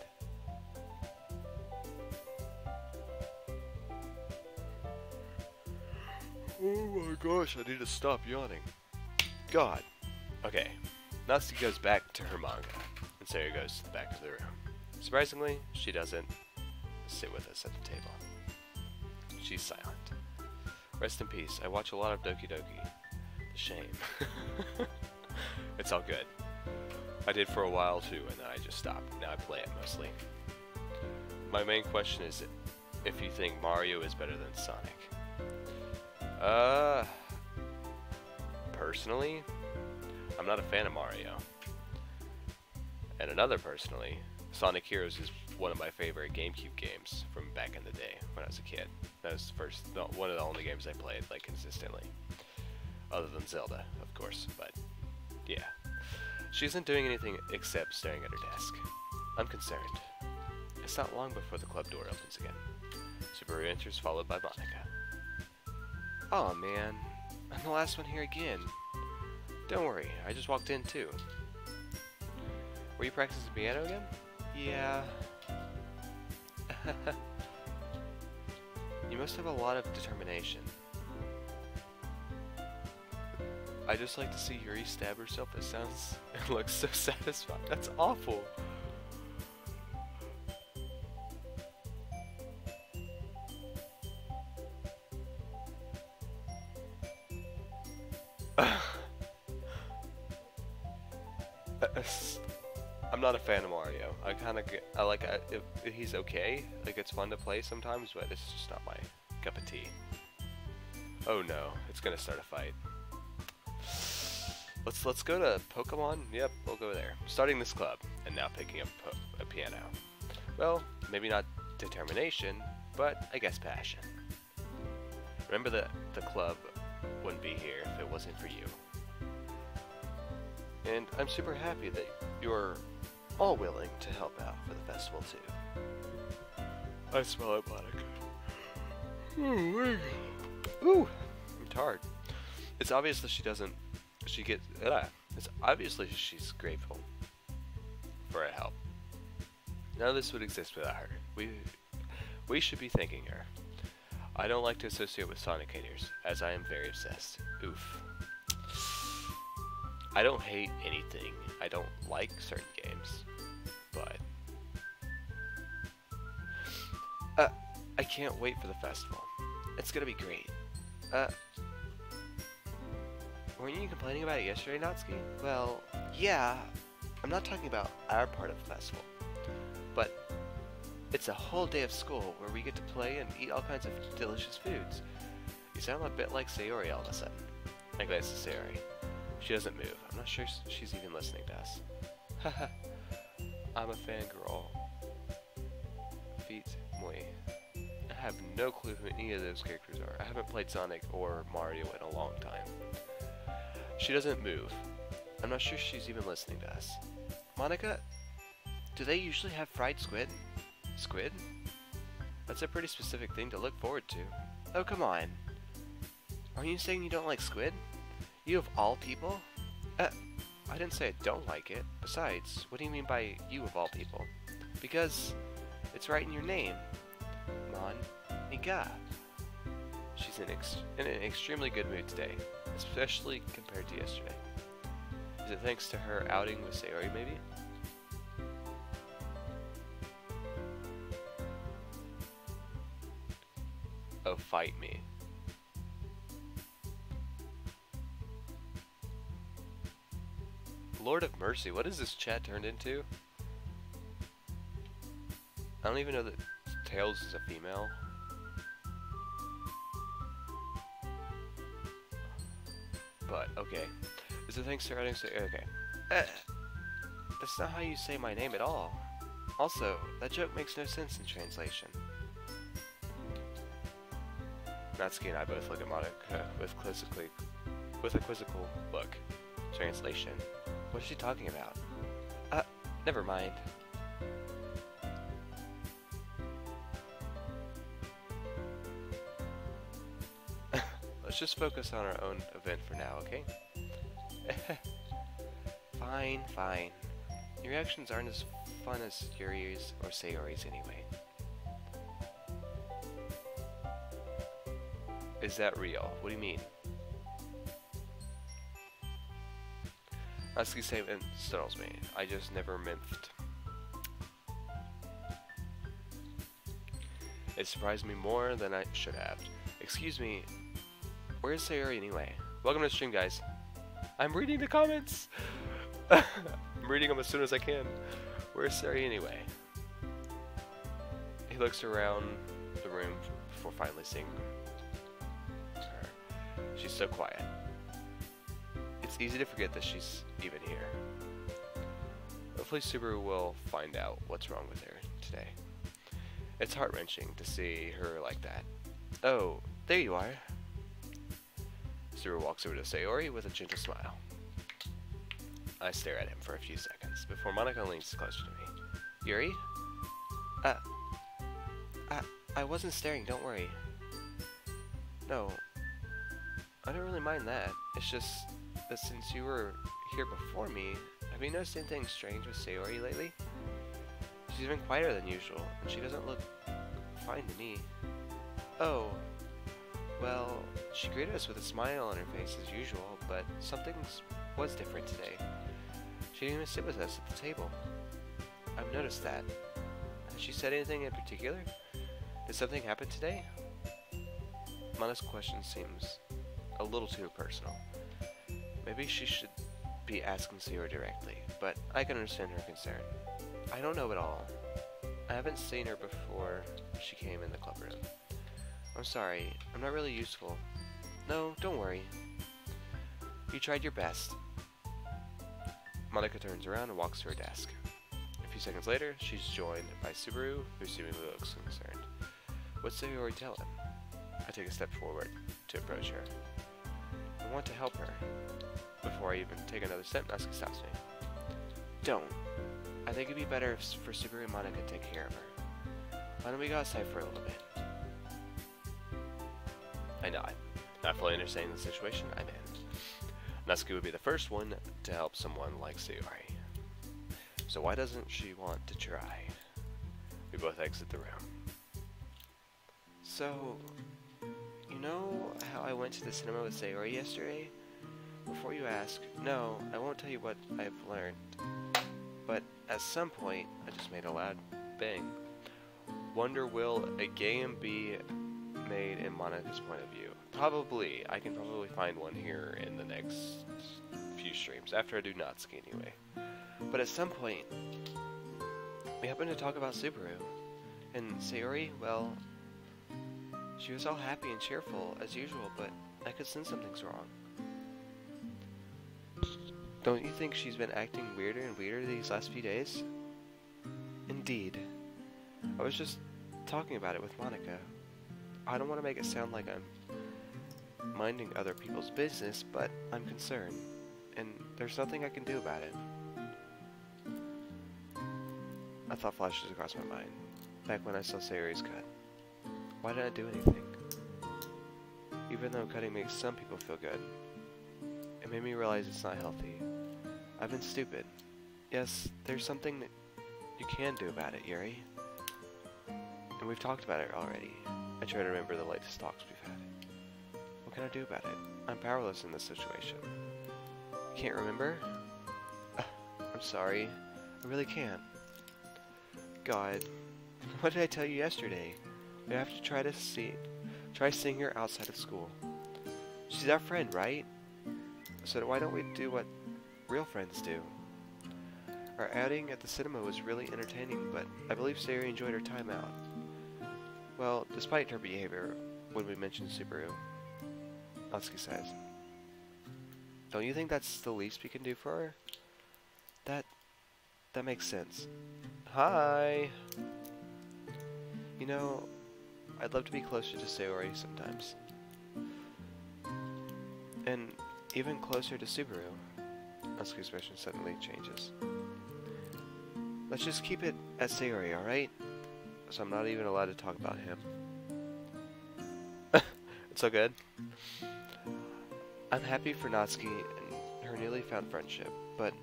Oh my gosh, I need to stop yawning. God. Okay. Natsuki goes back to her manga, and Sayori goes to the back of the room. Surprisingly, she doesn't sit with us at the table. She's silent. Rest in peace. I watch a lot of Doki Doki. The shame. It's all good. I did for a while too, and then I just stopped. Now I play it mostly. My main question is if you think Mario is better than Sonic. Personally, I'm not a fan of Mario. And another personally, Sonic Heroes is one of my favorite GameCube games from back in the day when I was a kid. That was one of the only games I played like consistently. Other than Zelda, of course, but yeah. She isn't doing anything except staring at her desk. I'm concerned. It's not long before the club door opens again. Subaru enters, followed by Monica. Oh man, I'm the last one here again. Don't worry, I just walked in too. Were you practicing piano again? Yeah. You must have a lot of determination. I just like to see Yuri stab herself. It sounds and looks so satisfying. That's awful. I'm not a fan of Mario. I like if he's okay. Like it's fun to play sometimes, but it's just not my cup of tea. Oh no, it's gonna start a fight. Let's go to Pokemon. Yep, we'll go there. Starting this club and now picking up a piano. Well, maybe not determination, but I guess passion. Remember that the club wouldn't be here if it wasn't for you. And I'm super happy that you're all willing to help out for the festival too. I smell it, Monica. Ooh, I'm tired. It's obvious that it's obviously she's grateful for her help. None of this would exist without her. We should be thanking her. I don't like to associate with Sonic haters, as I am very obsessed. Oof. I don't hate anything. I don't like certain games, but I can't wait for the festival. It's gonna be great. Weren't you complaining about it yesterday, Natsuki? Well, yeah. I'm not talking about our part of the festival, but it's a whole day of school where we get to play and eat all kinds of delicious foods. You sound a bit like Sayori all of a sudden. I glance to Sayori. She doesn't move. I'm not sure she's even listening to us. Haha. I'm a fangirl. Feet, moi. I have no clue who any of those characters are. I haven't played Sonic or Mario in a long time. She doesn't move. I'm not sure she's even listening to us. Monica, do they usually have fried squid? Squid? That's a pretty specific thing to look forward to. Oh, come on. Are you saying you don't like squid? You of all people? I didn't say I don't like it. Besides, what do you mean by you of all people? Because it's right in your name. Monica. She's in an extremely good mood today, especially compared to yesterday. Is it thanks to her outing with Sayori, maybe? Oh, fight me. Lord of Mercy, what is this chat turned into? I don't even know that Tails is a female. But, okay. Is it thanks to writing? Okay. That's not how you say my name at all. Also, that joke makes no sense in translation. Natsuki and I both look at Monica with a quizzical look. Translation. What is she talking about? Never mind. Let's just focus on our own event for now, okay? Fine, fine. Your reactions aren't as fun as Yuri's or Sayori's anyway. Is that real? What do you mean? Natsuki's statement startles me. I just never miffed. It surprised me more than I should have. Excuse me, where's Sayori anyway? Welcome to the stream, guys. I'm reading the comments! I'm reading them as soon as I can. Where's Sayori anyway? He looks around the room before finally seeing her. She's so quiet. It's easy to forget that she's even here. Hopefully Subaru will find out what's wrong with her today. It's heart-wrenching to see her like that. Oh, there you are. Subaru walks over to Sayori with a gentle smile. I stare at him for a few seconds before Monika leans closer to me. Yuri? I wasn't staring, don't worry. No, I don't really mind that. It's just that since you were here before me, have you noticed anything strange with Sayori lately? She's been quieter than usual, and she doesn't look fine to me. Oh, well, she greeted us with a smile on her face as usual, but something was different today. She didn't even sit with us at the table. I've noticed that. Has she said anything in particular? Did something happen today? Mana's question seems a little too personal. Maybe she should be asking Sayori directly, but I can understand her concern. I don't know at all. I haven't seen her before she came in the club room. I'm sorry, I'm not really useful. No, don't worry. You tried your best. Monika turns around and walks to her desk. A few seconds later, she's joined by Subaru, who seemingly looks concerned. What's Sayori tell him? I take a step forward to approach her. I want to help her. Before I even take another step, Natsuki stops me. Don't. I think it'd be better for Subaru and Monika to take care of her. Why don't we go outside for a little bit? I nod. Not fully understanding the situation I'm in. Natsuki would be the first one to help someone like Sayori. So why doesn't she want to try? We both exit the room. So, you know how I went to the cinema with Sayori yesterday? Before you ask, no, I won't tell you what I've learned. But at some point, I just made a loud bang. Wonder will a game be made in Monika's point of view? Probably. I can probably find one here in the next few streams, after I do Natsuki anyway. But at some point, we happened to talk about Subaru. And Sayori, well, she was all happy and cheerful as usual, but I could sense something's wrong. Don't you think she's been acting weirder and weirder these last few days? Indeed. I was just talking about it with Monika. I don't want to make it sound like I'm minding other people's business, but I'm concerned, and there's nothing I can do about it. A thought flashes across my mind, back when I saw Sayori's cut. Why didn't I do anything? Even though cutting makes some people feel good, it made me realize it's not healthy. I've been stupid. Yes, there's something that you can do about it, Yuri. And we've talked about it already. I try to remember the latest talks we've had. What can I do about it? I'm powerless in this situation. You can't remember? I'm sorry. I really can't. God, what did I tell you yesterday? We have to try seeing her outside of school. She's our friend, right? So why don't we do what real friends do? Our outing at the cinema was really entertaining, but I believe Sayori enjoyed her time out. Well, despite her behavior when we mentioned Subaru, Natsuki says, don't you think that's the least we can do for her? That makes sense. Hi! You know, I'd love to be closer to Sayori sometimes. And even closer to Subaru. Natsuki's expression suddenly changes. Let's just keep it at Sayori, alright? So I'm not even allowed to talk about him. It's so good. I'm happy for Natsuki and her newly found friendship, but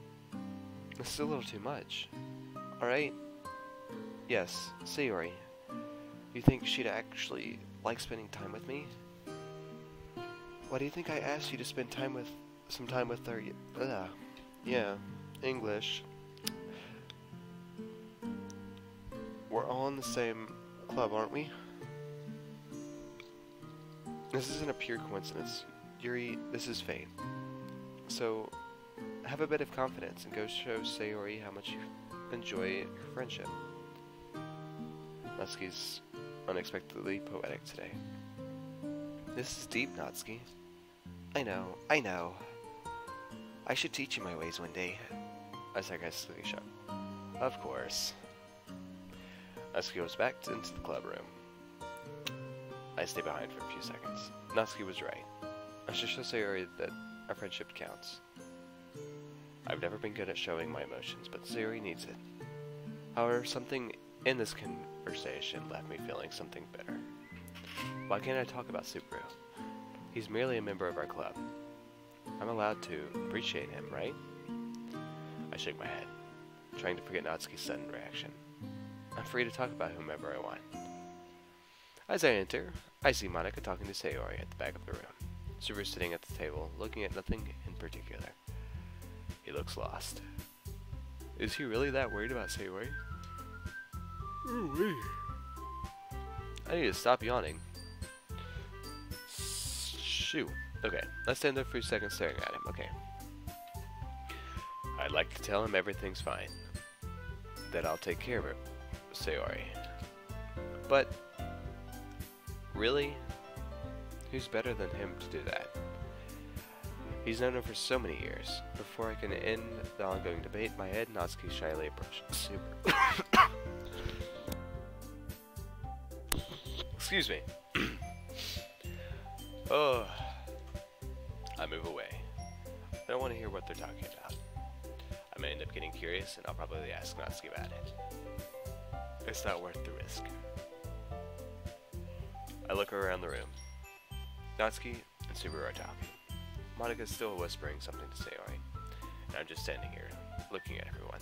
this is a little too much. Alright? Yes, Sayori. You think she'd actually like spending time with me? Why do you think I asked you to spend some time with her? Yeah, English. We're all in the same club, aren't we? This isn't a pure coincidence. Yuri, this is fate. So, have a bit of confidence and go show Sayori how much you enjoy your friendship. Natsuki's unexpectedly poetic today. This is deep, Natsuki. I know. I should teach you my ways one day. I sarcastically shout. Of course. Natsuki goes back into the club room. I stay behind for a few seconds. Natsuki was right. I should show Sayori that our friendship counts. I've never been good at showing my emotions, but Sayori needs it. However, something in this conversation left me feeling something better. Why can't I talk about Subaru? He's merely a member of our club. I'm allowed to appreciate him, right? I shake my head, trying to forget Natsuki's sudden reaction. I'm free to talk about whomever I want. As I enter, I see Monika talking to Sayori at the back of the room. Subaru's sitting at the table, looking at nothing in particular. He looks lost. Is he really that worried about Sayori? Ooh-wee. I need to stop yawning. Shoot. Okay, let's stand there for a second staring at him. Okay. I'd like to tell him everything's fine. That I'll take care of it, Sayori. But, really? Who's better than him to do that? He's known him for so many years. Before I can end the ongoing debate, my head Natsuki shyly approached Super. Excuse me. Oh. I move away. I don't want to hear what they're talking about. I may end up getting curious, and I'll probably ask Natsuki about it. It's not worth the risk. I look around the room. Natsuki and Subaru are talking. Monika's still whispering something to Sayori, and I'm just standing here, looking at everyone.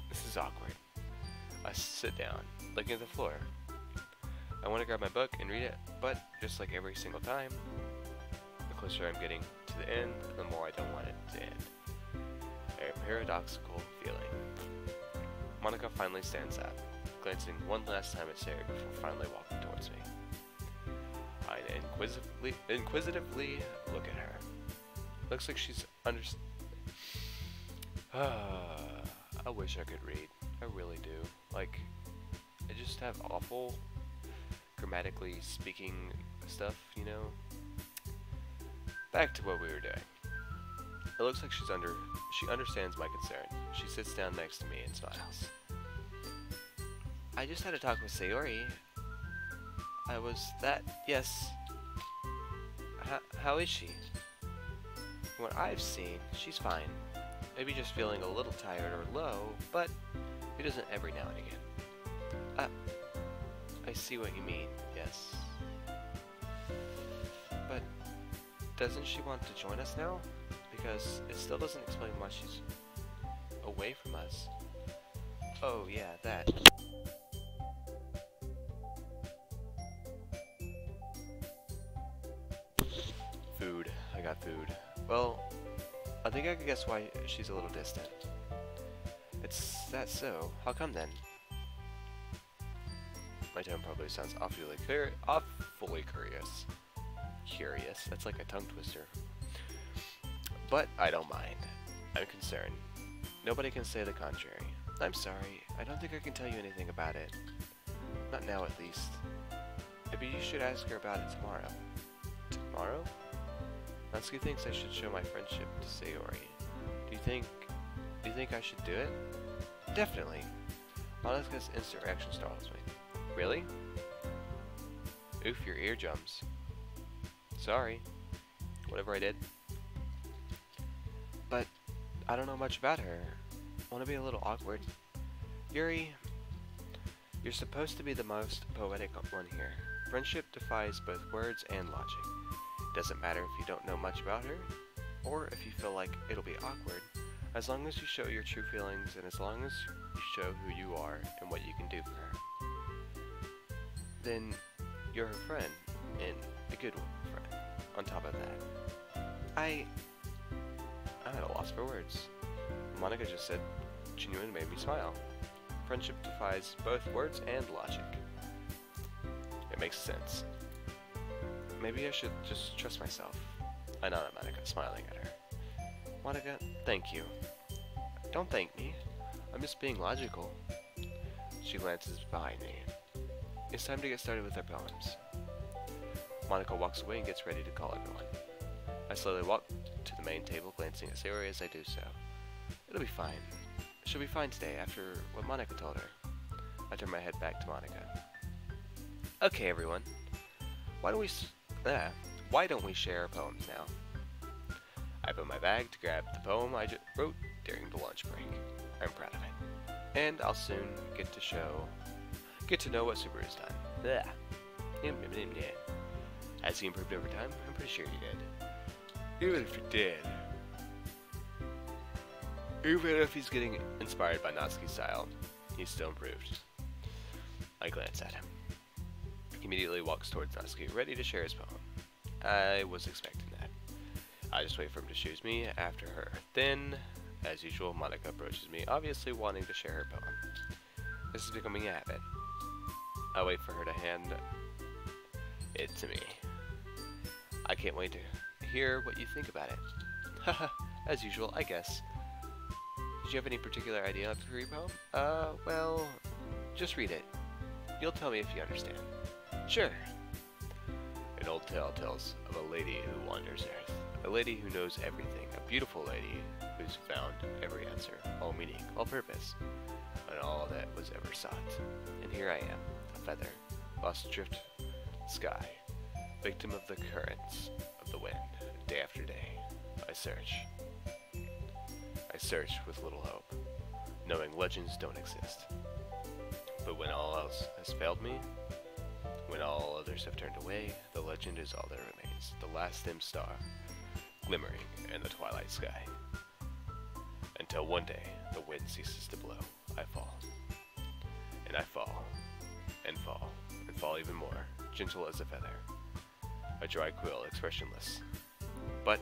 This is awkward. I sit down, looking at the floor. I want to grab my book and read it, but just like every single time, the closer I'm getting to the end, the more I don't want it to end. A paradoxical feeling. Monika finally stands up, glancing one last time at Sayori before finally walking towards me. I inquisitively look at her. Looks like she's I wish I could read. I really do. Like, I just have awful grammatically speaking stuff, you know? Back to what we were doing. It looks like she understands my concern. She sits down next to me and smiles. I just had a talk with Sayori. Yes. How is she? From what I've seen, she's fine. Maybe just feeling a little tired or low, but it doesn't every now and again. I see what you mean, yes. But doesn't she want to join us now? Because it still doesn't explain why she's away from us. Oh yeah, that. Food. I got food. Well, I think I can guess why she's a little distant. It's that so. How come then? My tone probably sounds awfully curious. Curious. That's like a tongue twister. But I don't mind. I'm concerned. Nobody can say the contrary. I'm sorry. I don't think I can tell you anything about it. Not now, at least. Maybe you should ask her about it tomorrow. Tomorrow? Natsuki thinks I should show my friendship to Sayori. Do you think I should do it? Definitely. Monika's instant reaction startles me. Really? Oof, your eardrums. Sorry. Whatever I did. But I don't know much about her. Want to be a little awkward? Yuri, you're supposed to be the most poetic one here. Friendship defies both words and logic. Doesn't matter if you don't know much about her, or if you feel like it'll be awkward, as long as you show your true feelings and as long as you show who you are and what you can do for her. Then you're her friend, and a good friend. On top of that, I'm at a loss for words. Monica just said, genuine made me smile. Friendship defies both words and logic. It makes sense. Maybe I should just trust myself. I nod at Monica, smiling at her. Monica, thank you. Don't thank me. I'm just being logical. She glances behind me. It's time to get started with our poems. Monica walks away and gets ready to call everyone. I slowly walk to the main table, glancing at Sayori as I do so. It'll be fine. She'll be fine today after what Monica told her. I turn my head back to Monica. Okay, everyone. Why don't we share our poems now? I open my bag to grab the poem I wrote during the lunch break. I'm proud of it. And I'll soon get to know what Subaru's done. Blah. Has he improved over time? I'm pretty sure he did. Even if he did. Even if he's getting inspired by Natsuki's style, he's still improved. I glance at him. He immediately walks towards Natsuki, ready to share his poem. I was expecting that. I just wait for him to choose me after her. Then, as usual, Monica approaches me, obviously wanting to share her poem. This is becoming a habit. I wait for her to hand it to me. I can't wait to hear what you think about it. Haha, as usual, I guess. Did you have any particular idea for your poem? Well, just read it. You'll tell me if you understand. Sure. An old tale tells of a lady who wanders Earth. A lady who knows everything. A beautiful lady who's found every answer, all meaning, all purpose, and all that was ever sought. And here I am, a feather, lost adrift sky, victim of the currents of the wind, day after day. I search with little hope, knowing legends don't exist. But when all else has failed me, when all others have turned away, the legend is all that remains, the last dim star, glimmering in the twilight sky. Until one day, the wind ceases to blow, I fall. And I fall, and fall, and fall even more, gentle as a feather. A dry quill, expressionless. But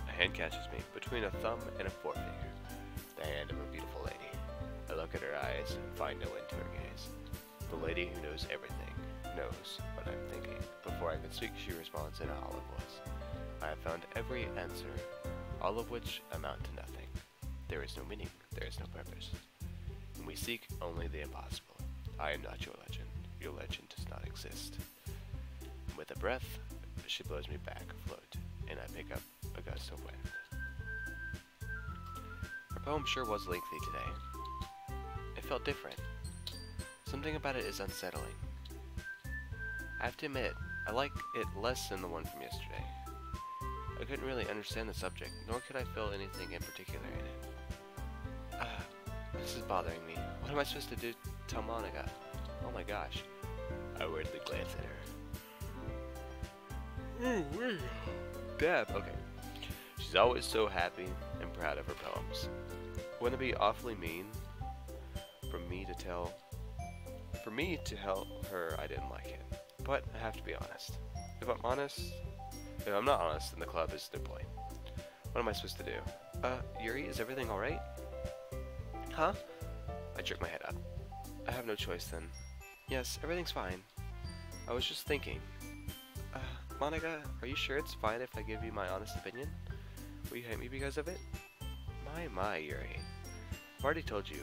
a hand catches me between a thumb and a forefinger, the hand of a beautiful lady. I look at her eyes and find no end to her gaze. The lady who knows everything knows what I'm thinking. Before I can speak, she responds in a hollow voice. I have found every answer, all of which amount to nothing. There is no meaning, there is no purpose. And we seek only the impossible. I am not your legend. Your legend does not exist. And with a breath, she blows me back afloat, and I pick up a gust of wind. Her poem sure was lengthy today. It felt different. Something about it is unsettling. I have to admit, I like it less than the one from yesterday. I couldn't really understand the subject, nor could I feel anything in particular in it. This is bothering me. What am I supposed to do? Tell Monica? Oh my gosh. I weirdly glance at her. Dab. Okay. She's always so happy and proud of her poems. Wouldn't it be awfully mean for me to tell her I didn't like it? But I have to be honest. If I'm not honest, then the club is no point. What am I supposed to do? Yuri, is everything alright? Huh? I jerk my head up. I have no choice then. Yes, everything's fine. I was just thinking. Monica, are you sure it's fine if I give you my honest opinion? Will you hate me because of it? My, Yuri. I've already told you.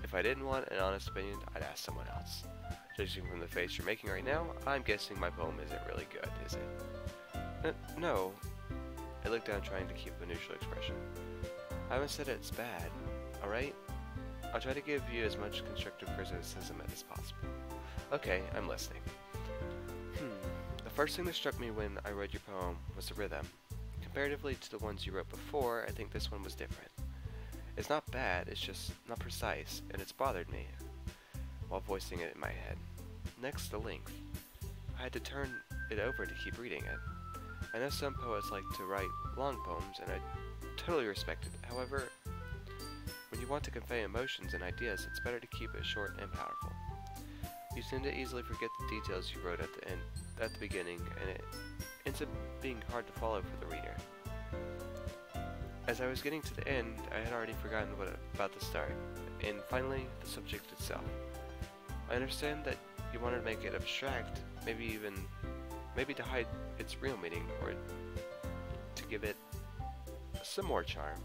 If I didn't want an honest opinion, I'd ask someone else. Judging from the face you're making right now, I'm guessing my poem isn't really good, is it? No. I look down trying to keep a neutral expression. I haven't said it's bad, alright? I'll try to give you as much constructive criticism as possible. Okay, I'm listening. The first thing that struck me when I read your poem was the rhythm. Comparatively to the ones you wrote before, I think this one was different. It's not bad, it's just not precise, and it's bothered me while voicing it in my head. Next, the length. I had to turn it over to keep reading it. I know some poets like to write long poems, and I totally respect it. However, when you want to convey emotions and ideas, it's better to keep it short and powerful. You tend to easily forget the details you wrote at the beginning, and it ends up being hard to follow for the reader. As I was getting to the end, I had already forgotten about the start, and finally, the subject itself. I understand that you wanted to make it abstract, maybe to hide its real meaning, or to give it some more charm.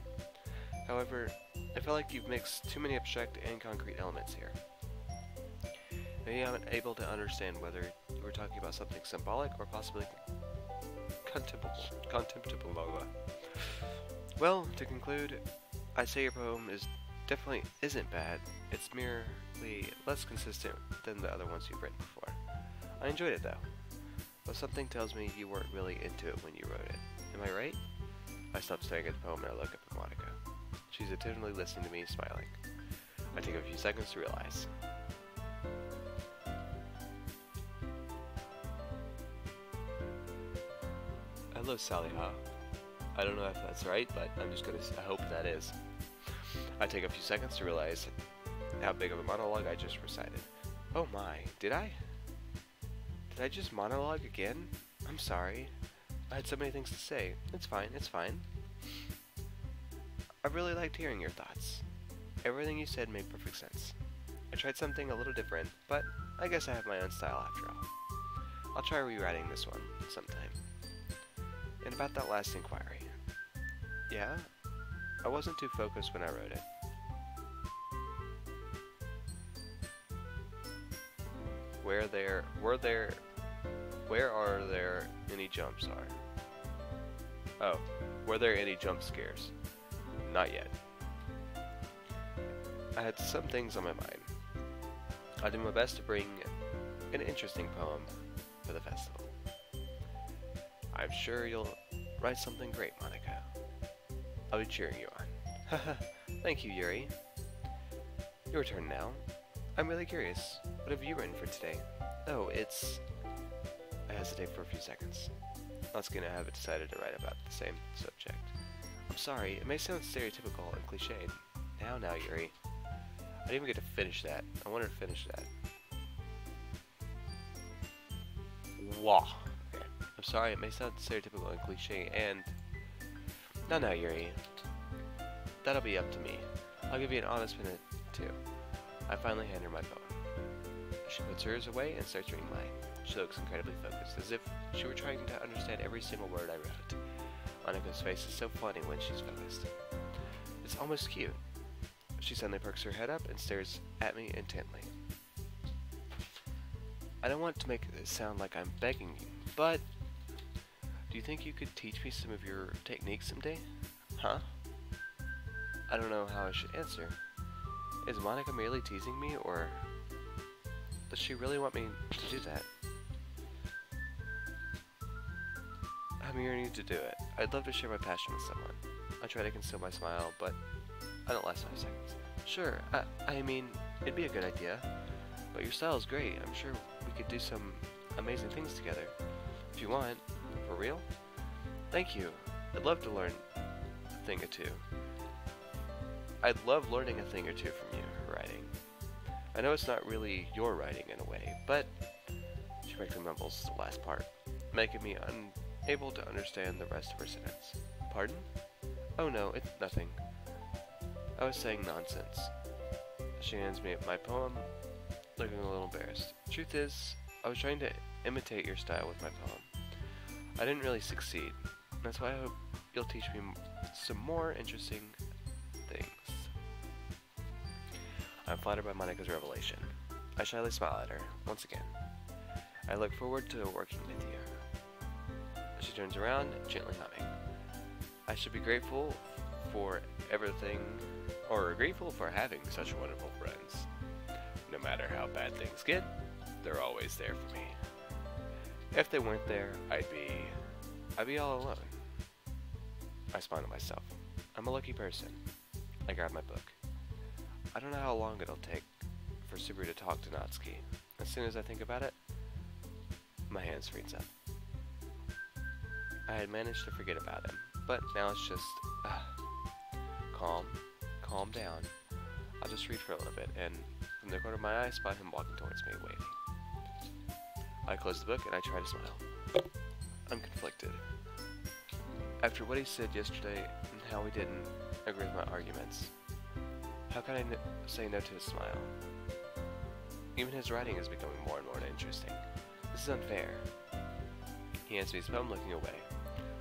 However, I feel like you've mixed too many abstract and concrete elements here. Maybe I'm unable to understand whether you were talking about something symbolic or possibly contemptible. Well, to conclude, I'd say your poem definitely isn't bad. It's merely less consistent than the other ones you've written before. I enjoyed it though, but something tells me you weren't really into it when you wrote it. Am I right? I stop staring at the poem and I look up at Monica. She's attentively listening to me, smiling. I take a few seconds to realize. Hello, Sally Ha. I don't know if that's right, but I hope that is. I take a few seconds to realize how big of a monologue I just recited. Oh my, did I? Did I just monologue again? I'm sorry. I had so many things to say. It's fine, it's fine. I really liked hearing your thoughts. Everything you said made perfect sense. I tried something a little different, but I guess I have my own style after all. I'll try rewriting this one sometime. And about that last inquiry. Yeah? I wasn't too focused when I wrote it. Where are there any jumps are? Oh, were there any jump scares? Not yet. I had some things on my mind. I'll do my best to bring an interesting poem for the festival. I'm sure you'll write something great, Monica. I'll be cheering you on. Thank you, Yuri. Your turn now. I'm really curious. What have you written for today? Oh, I hesitate for a few seconds. Natsuki and I have decided to write about the same subject. I'm sorry, it may sound stereotypical and cliched. Now, Yuri. I didn't even get to finish that. I wanted to finish that. Wah. Okay. I'm sorry, it may sound stereotypical and cliche, and... Now, Yuri. That'll be up to me. I'll give you an honest minute, too. I finally hand her my poem. She puts hers away and starts reading mine. She looks incredibly focused, as if she were trying to understand every single word I wrote. Monica's face is so funny when she's focused. It's almost cute. She suddenly perks her head up and stares at me intently. I don't want to make it sound like I'm begging you, but do you think you could teach me some of your techniques someday? Huh? I don't know how I should answer. Is Monica merely teasing me, or does she really want me to do that? I'm yearning to do it. I'd love to share my passion with someone. I try to conceal my smile, but I don't last 5 seconds. Sure, I mean, it'd be a good idea. But your style is great. I'm sure we could do some amazing things together. If you want. For real? Thank you. I'd love to learn a thing or two. I'd love learning a thing or two from you, writing. I know it's not really your writing in a way, but... She quickly mumbles the last part, making me unable to understand the rest of her sentence. Pardon? Oh no, it's nothing. I was saying nonsense. She hands me my poem, looking a little embarrassed. Truth is, I was trying to imitate your style with my poem. I didn't really succeed. That's why I hope you'll teach me some more interesting things. I'm flattered by Monica's revelation. I shyly smile at her, once again. I look forward to working with you. She turns around, gently humming. I should be grateful for everything, or grateful for having such wonderful friends. No matter how bad things get, they're always there for me. If they weren't there, I'd be all alone. I smile to myself. I'm a lucky person. I grab my book. I don't know how long it'll take for Subaru to talk to Natsuki. As soon as I think about it, my hands freeze up. I had managed to forget about him, but now it's just, calm down. I'll just read for a little bit, and from the corner of my eye, spot him walking towards me, waving. I close the book and I try to smile. I'm conflicted. After what he said yesterday and how he didn't agree with my arguments, how can I say no to his smile? Even his writing is becoming more and more interesting. This is unfair. He hands me his poem, looking away.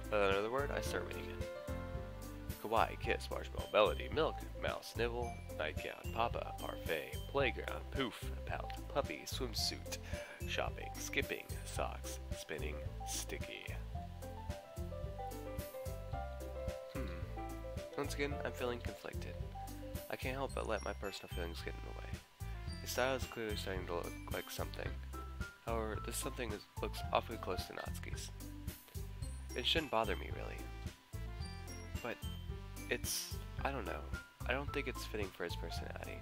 Without another word, I start reading it. Kawaii, kiss, marshmallow, melody, milk, mouse, nibble, nightgown, papa, parfait, playground, poof, pout, puppy, swimsuit, shopping, skipping, socks, spinning, sticky. Once again, I'm feeling conflicted. I can't help but let my personal feelings get in the way. His style is clearly starting to look like something. However, this something looks awfully close to Natsuki's. It shouldn't bother me, really. But I don't know. I don't think it's fitting for his personality.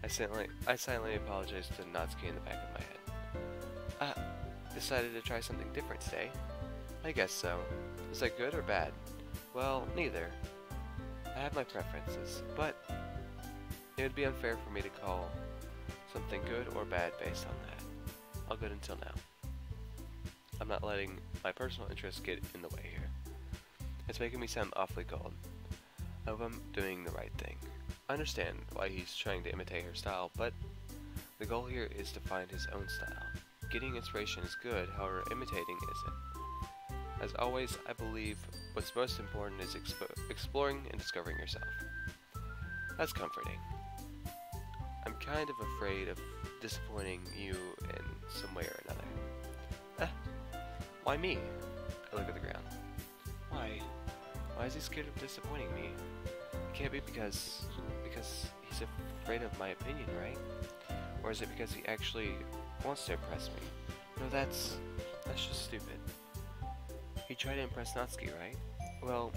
I silently apologized to Natsuki in the back of my head. Decided to try something different today. I guess so. Is that good or bad? Well, neither. I have my preferences, but it would be unfair for me to call something good or bad based on that. All good until now. I'm not letting my personal interests get in the way here. It's making me sound awfully cold. I hope I'm doing the right thing. I understand why he's trying to imitate her style, but the goal here is to find his own style. Getting inspiration is good, however, imitating isn't. As always, I believe what's most important is exploring and discovering yourself. That's comforting. I'm kind of afraid of disappointing you in some way or another. Why me? I look at the ground. Why? Why is he scared of disappointing me? It can't be because he's afraid of my opinion, right? Or is it because he actually wants to impress me? No, that's just stupid. He tried to impress Natsuki, right? Well,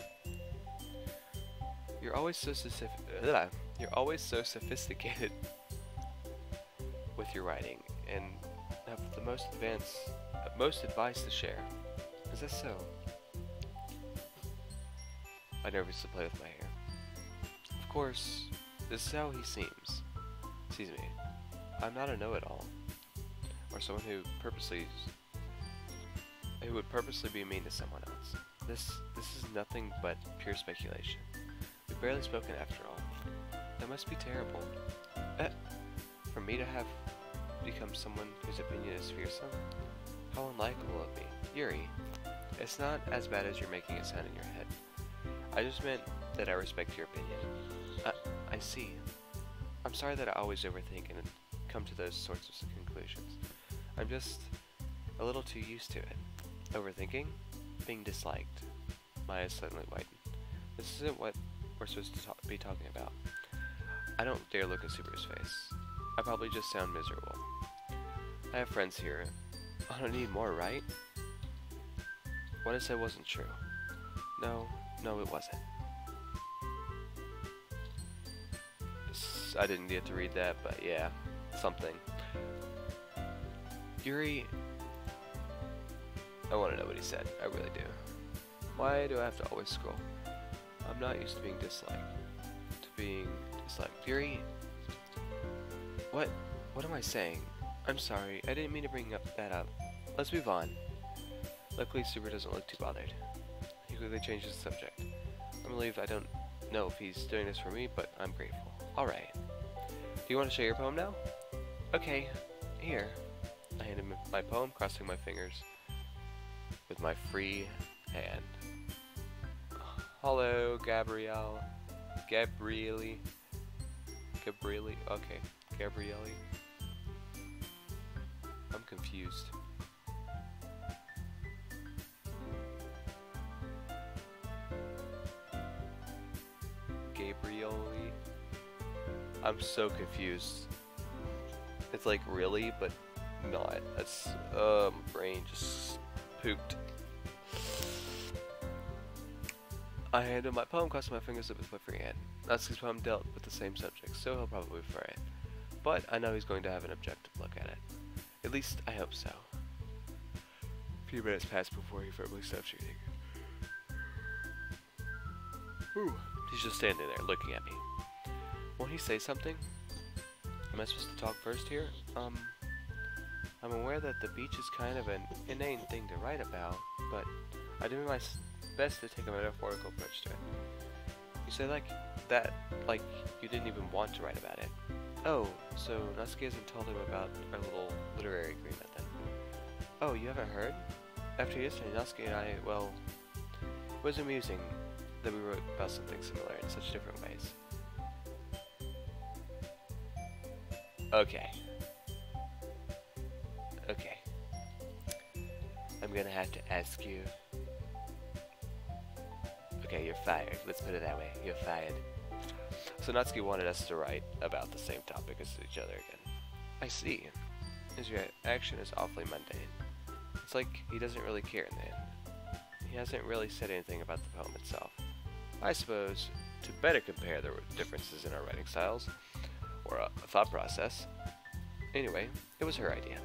you're always so sophisticated with your writing, and have the most advice to share. Is that so? I nervously play with my hair. Of course, this is how he sees me. I'm not a know-it-all, or someone who would purposely be mean to someone else. This is nothing but pure speculation. We've barely spoken after all. That must be terrible. For me to have become someone whose opinion is fearsome? How unlikable of me. Yuri, it's not as bad as you're making it sound in your head. I just meant that I respect your opinion. I see. I'm sorry that I always overthink and come to those sorts of conclusions. I'm just a little too used to it. Overthinking? Being disliked. My eyes suddenly widen. This isn't what we're supposed to be talking about. I don't dare look at Subaru's face. I probably just sound miserable. I have friends here. I don't need more, right? What I said wasn't true. No, it wasn't. I didn't get to read that, but yeah, something. Yuri, I want to know what he said. I really do. Why do I have to always scroll? I'm not used to being disliked. Yuri, what am I saying? I'm sorry. I didn't mean to bring that up. Let's move on. Luckily, Super doesn't look too bothered. He quickly changes the subject. I'm relieved. I don't know if he's doing this for me, but I'm grateful. Alright. Do you want to share your poem now? Okay. Here. I hand him my poem, crossing my fingers with my free hand. Hello, Gabrielle. Gabriele. Okay. Gabriele. I'm confused. Gabriele. I'm so confused. It's like really, but not. That's my brain just pooped. I handed my poem, crossing my fingers with my free hand. Natsuki's poem dealt with the same subject, so he'll probably prefer it. But I know he's going to have an objective look at it. At least I hope so. A few minutes passed before he firmly stopped shooting. Whew. He's just standing there, looking at me. Won't he say something? Am I supposed to talk first here? I'm aware that the beach is kind of an inane thing to write about, but I do my best to take a metaphorical approach to it. You say like you didn't even want to write about it. Oh, so Natsuki hasn't told him about our little literary agreement then. Oh, you haven't heard? After yesterday, Natsuki and I, well, it was amusing that we wrote about something similar in such different ways. Okay. Okay. I'm gonna have to ask you. Okay, you're fired. Let's put it that way. You're fired. So Natsuki wanted us to write about the same topic as each other again. I see. His reaction is awfully mundane. It's like he doesn't really care in the end. He hasn't really said anything about the poem itself. I suppose, to better compare the differences in our writing styles, or a thought process. Anyway, it was her idea.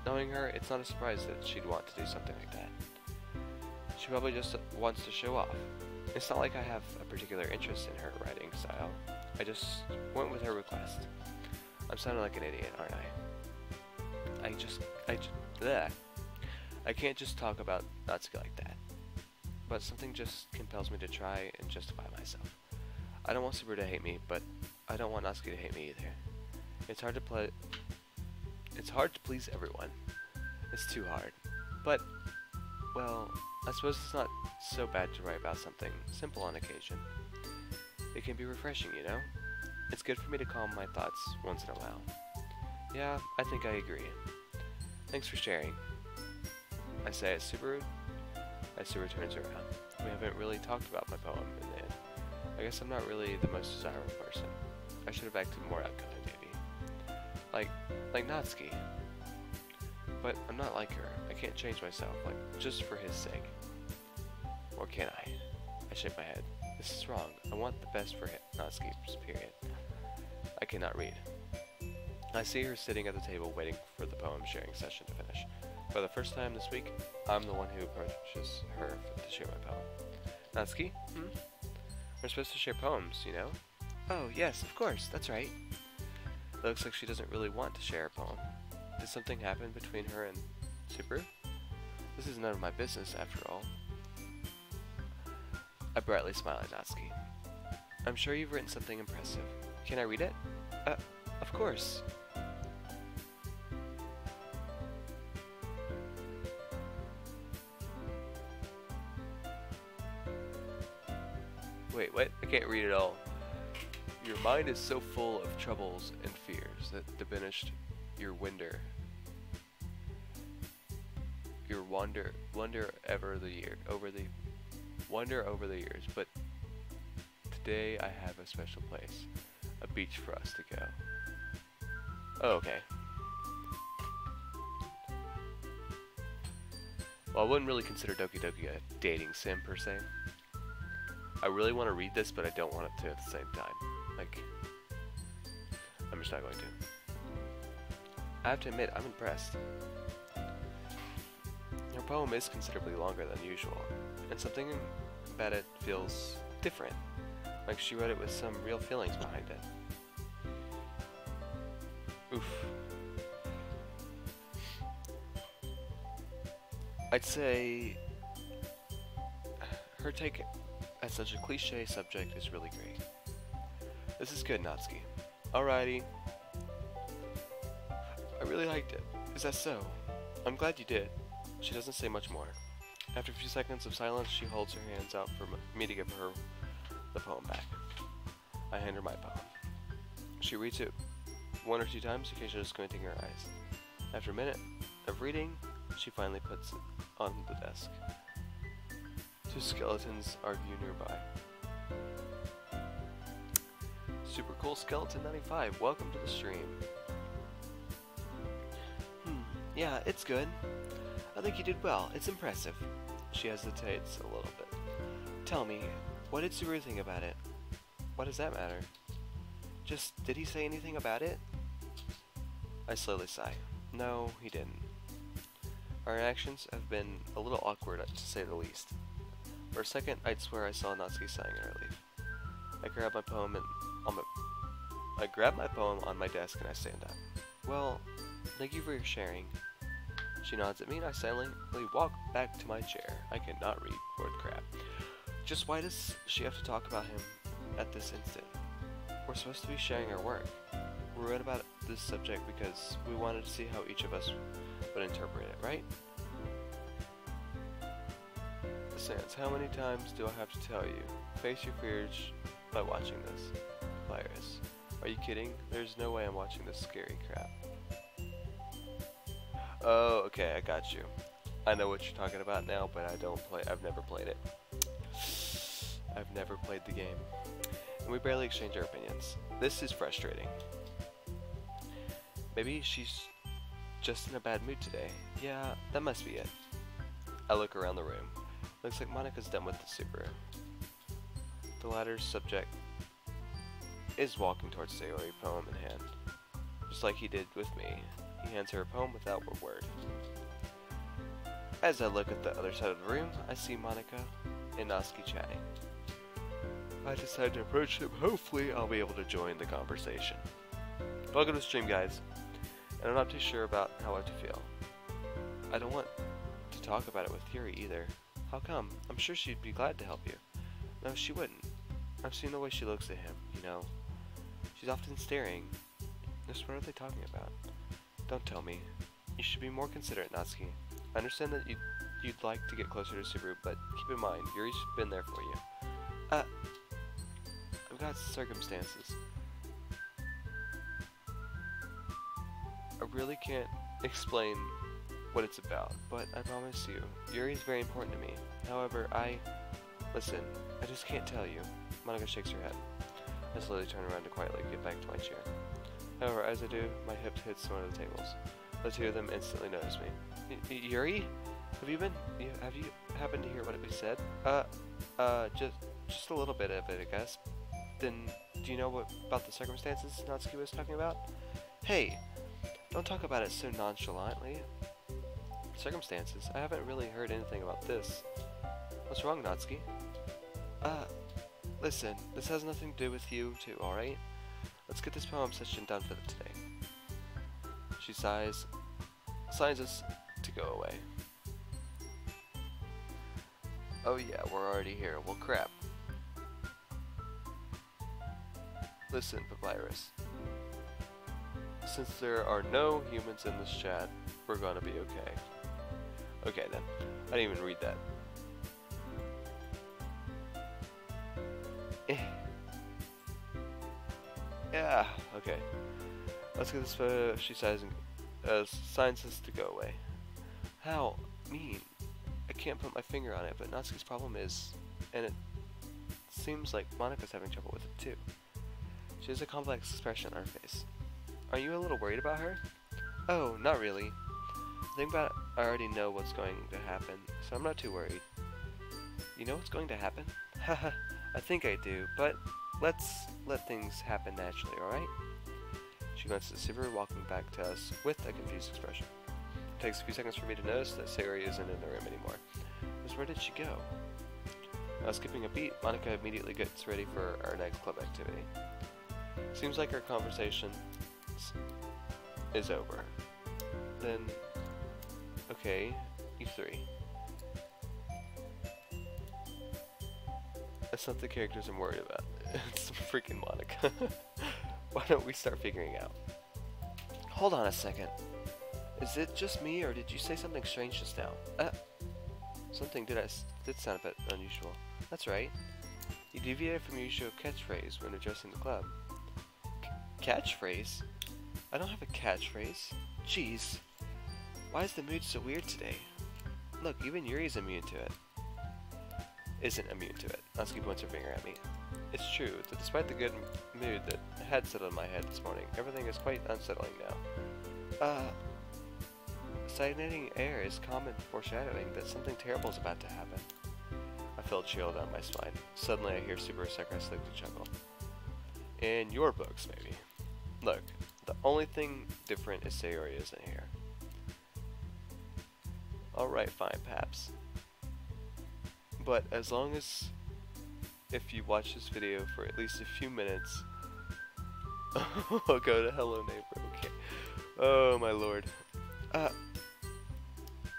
Knowing her, it's not a surprise that she'd want to do something like that. She probably just wants to show off. It's not like I have a particular interest in her writing style. I just went with her request. I'm sounding like an idiot, aren't I? I can't just talk about Natsuki like that. But something just compels me to try and justify myself. I don't want Super to hate me, but I don't want Natsuki to hate me either. It's hard to please everyone. It's too hard. But, well, I suppose it's not so bad to write about something simple on occasion. It can be refreshing, you know? It's good for me to calm my thoughts once in a while. Yeah, I think I agree. Thanks for sharing. I say as Subaru. As Subaru turns around. We haven't really talked about my poem in the end. I guess I'm not really the most desirable person. I should have acted more outgoing, maybe. Like Natsuki. But I'm not like her. I can't change myself, like, just for his sake. Or can I? I shake my head. This is wrong. I want the best for Natsuki, period. I cannot read. I see her sitting at the table waiting for the poem sharing session to finish. For the first time this week, I'm the one who approaches her to share my poem. Natsuki? We're supposed to share poems, you know? Oh, yes, of course, that's right. It looks like she doesn't really want to share a poem. Did something happen between her and Super? This is none of my business, after all. I brightly smile at Natsuki. I'm sure you've written something impressive. Can I read it? Of course. Wait, what? I can't read it all. Your mind is so full of troubles and fears that diminished your wonder over the years, but today I have a special place, a beach for us to go. Oh, okay. Well, I wouldn't really consider Doki Doki a dating sim per se. I really want to read this, but I don't want it to at the same time. Like, I'm just not going to. I have to admit, I'm impressed. Her poem is considerably longer than usual, and something about it feels different. Like she wrote it with some real feelings behind it. Oof. I'd say her take at such a cliche subject is really great. This is good, Natsuki. Alrighty. I really liked it. Is that so? I'm glad you did. She doesn't say much more. After a few seconds of silence, she holds her hands out for me to give her the poem back. I hand her my poem. She reads it one or two times, occasionally squinting her eyes. After a minute of reading, she finally puts it on the desk. Two skeletons are viewed nearby. Super cool Skeleton 95, welcome to the stream. Yeah, it's good. I think you did well. It's impressive. She hesitates a little bit. Tell me, what did Subaru think about it? What does that matter? Just, did he say anything about it? I slowly sigh. No, he didn't. Our interactions have been a little awkward, to say the least. For a second, I'd swear I saw Natsuki sighing in relief. I grab my poem on my desk and I stand up. Well, thank you for your sharing. She nods at me and I silently walk back to my chair. I cannot read word crap. Just why does she have to talk about him at this instant? We're supposed to be sharing our work. We read about this subject because we wanted to see how each of us would interpret it, right? Sans, how many times do I have to tell you? Face your fears by watching this. Virus. Are you kidding? There's no way I'm watching this scary crap. Oh, okay, I got you. I know what you're talking about now, but I've never played it. I've never played the game. And we barely exchange our opinions. This is frustrating. Maybe she's just in a bad mood today. Yeah, that must be it. I look around the room. Looks like Monica's done with the Subaru. The latter's subject is walking towards Sayori, poem in hand. Just like he did with me, he hands her a poem without a word. As I look at the other side of the room, I see Monica and Natsuki chatting. I decide to approach him. Hopefully, I'll be able to join the conversation. Welcome to the stream, guys. And I'm not too sure about how I feel. I don't want to talk about it with Yuri either. How come? I'm sure she'd be glad to help you. No, she wouldn't. I've seen the way she looks at him, you know. She's often staring. Just what are they talking about? Don't tell me. You should be more considerate, Natsuki. I understand that you'd like to get closer to Subaru, but keep in mind, Yuri's been there for you. I've got circumstances. I really can't explain what it's about, but I promise you, Yuri is very important to me. However, listen, I just can't tell you. Monica shakes her head. I slowly turn around to quietly get back to my chair. However, as I do, my hip hits one of the tables. The two of them instantly notice me. Yuri? Have you happened to hear what we said? Just a little bit of it, I guess. Then, do you know about the circumstances Natsuki was talking about? Hey, don't talk about it so nonchalantly. Circumstances? I haven't really heard anything about this. What's wrong, Natsuki? Listen, this has nothing to do with you two, alright? Let's get this poem session done for today. She sighs, signs us to go away. Oh yeah, we're already here. Well, crap. Listen, Papyrus. Since there are no humans in this chat, we're gonna be okay. Okay then. I didn't even read that. Yeah, okay. Let's get this photo. She sighs and signs us to go away. How? Mean? I can't put my finger on it, but Natsuki's problem is, and it seems like Monica's having trouble with it too. She has a complex expression on her face. Are you a little worried about her? Oh, not really. The thing about it, I already know what's going to happen, so I'm not too worried. You know what's going to happen? Haha, I think I do, but let's let things happen naturally, alright? She glances at Subaru walking back to us with a confused expression. It takes a few seconds for me to notice that Sayori isn't in the room anymore. Because where did she go? Skipping a beat, Monica immediately gets ready for our next club activity. Seems like our conversation is over. Then, okay, you three. That's not the characters I'm worried about. It's freaking Monica. Why don't we start figuring out? Hold on a second. Is it just me, or did you say something strange just now? Something did sound a bit unusual. That's right. You deviated from your usual catchphrase when addressing the club. Catchphrase? I don't have a catchphrase. Jeez. Why is the mood so weird today? Look, even Yuri's immune to it. Isn't immune to it. Natsuki points her finger at me. It's true that despite the good mood that had settled in my head this morning, everything is quite unsettling now. Stagnating air is common foreshadowing that something terrible is about to happen. I feel a chill down my spine. Suddenly I hear super sarcastic chuckle. In your books, maybe. Look, the only thing different is Sayori isn't here. Alright, fine, Paps. But as long as if you watch this video for at least a few minutes, I'll go to Hello Neighbor, okay. Oh my lord. Uh,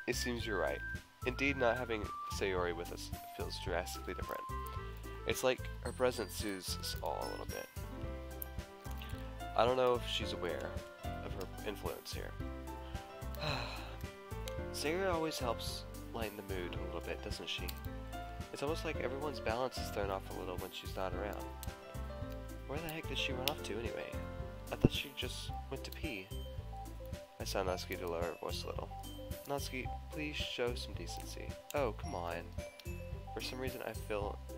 it seems you're right. Indeed, not having Sayori with us feels drastically different. It's like her presence soothes us all a little bit. I don't know if she's aware of her influence here. Sayori always helps lighten the mood a little bit, doesn't she? It's almost like everyone's balance is thrown off a little when she's not around. Where the heck did she run off to anyway? I thought she just went to pee. I saw Natsuki to lower her voice a little. Natsuki, please show some decency. Oh, come on. For some reason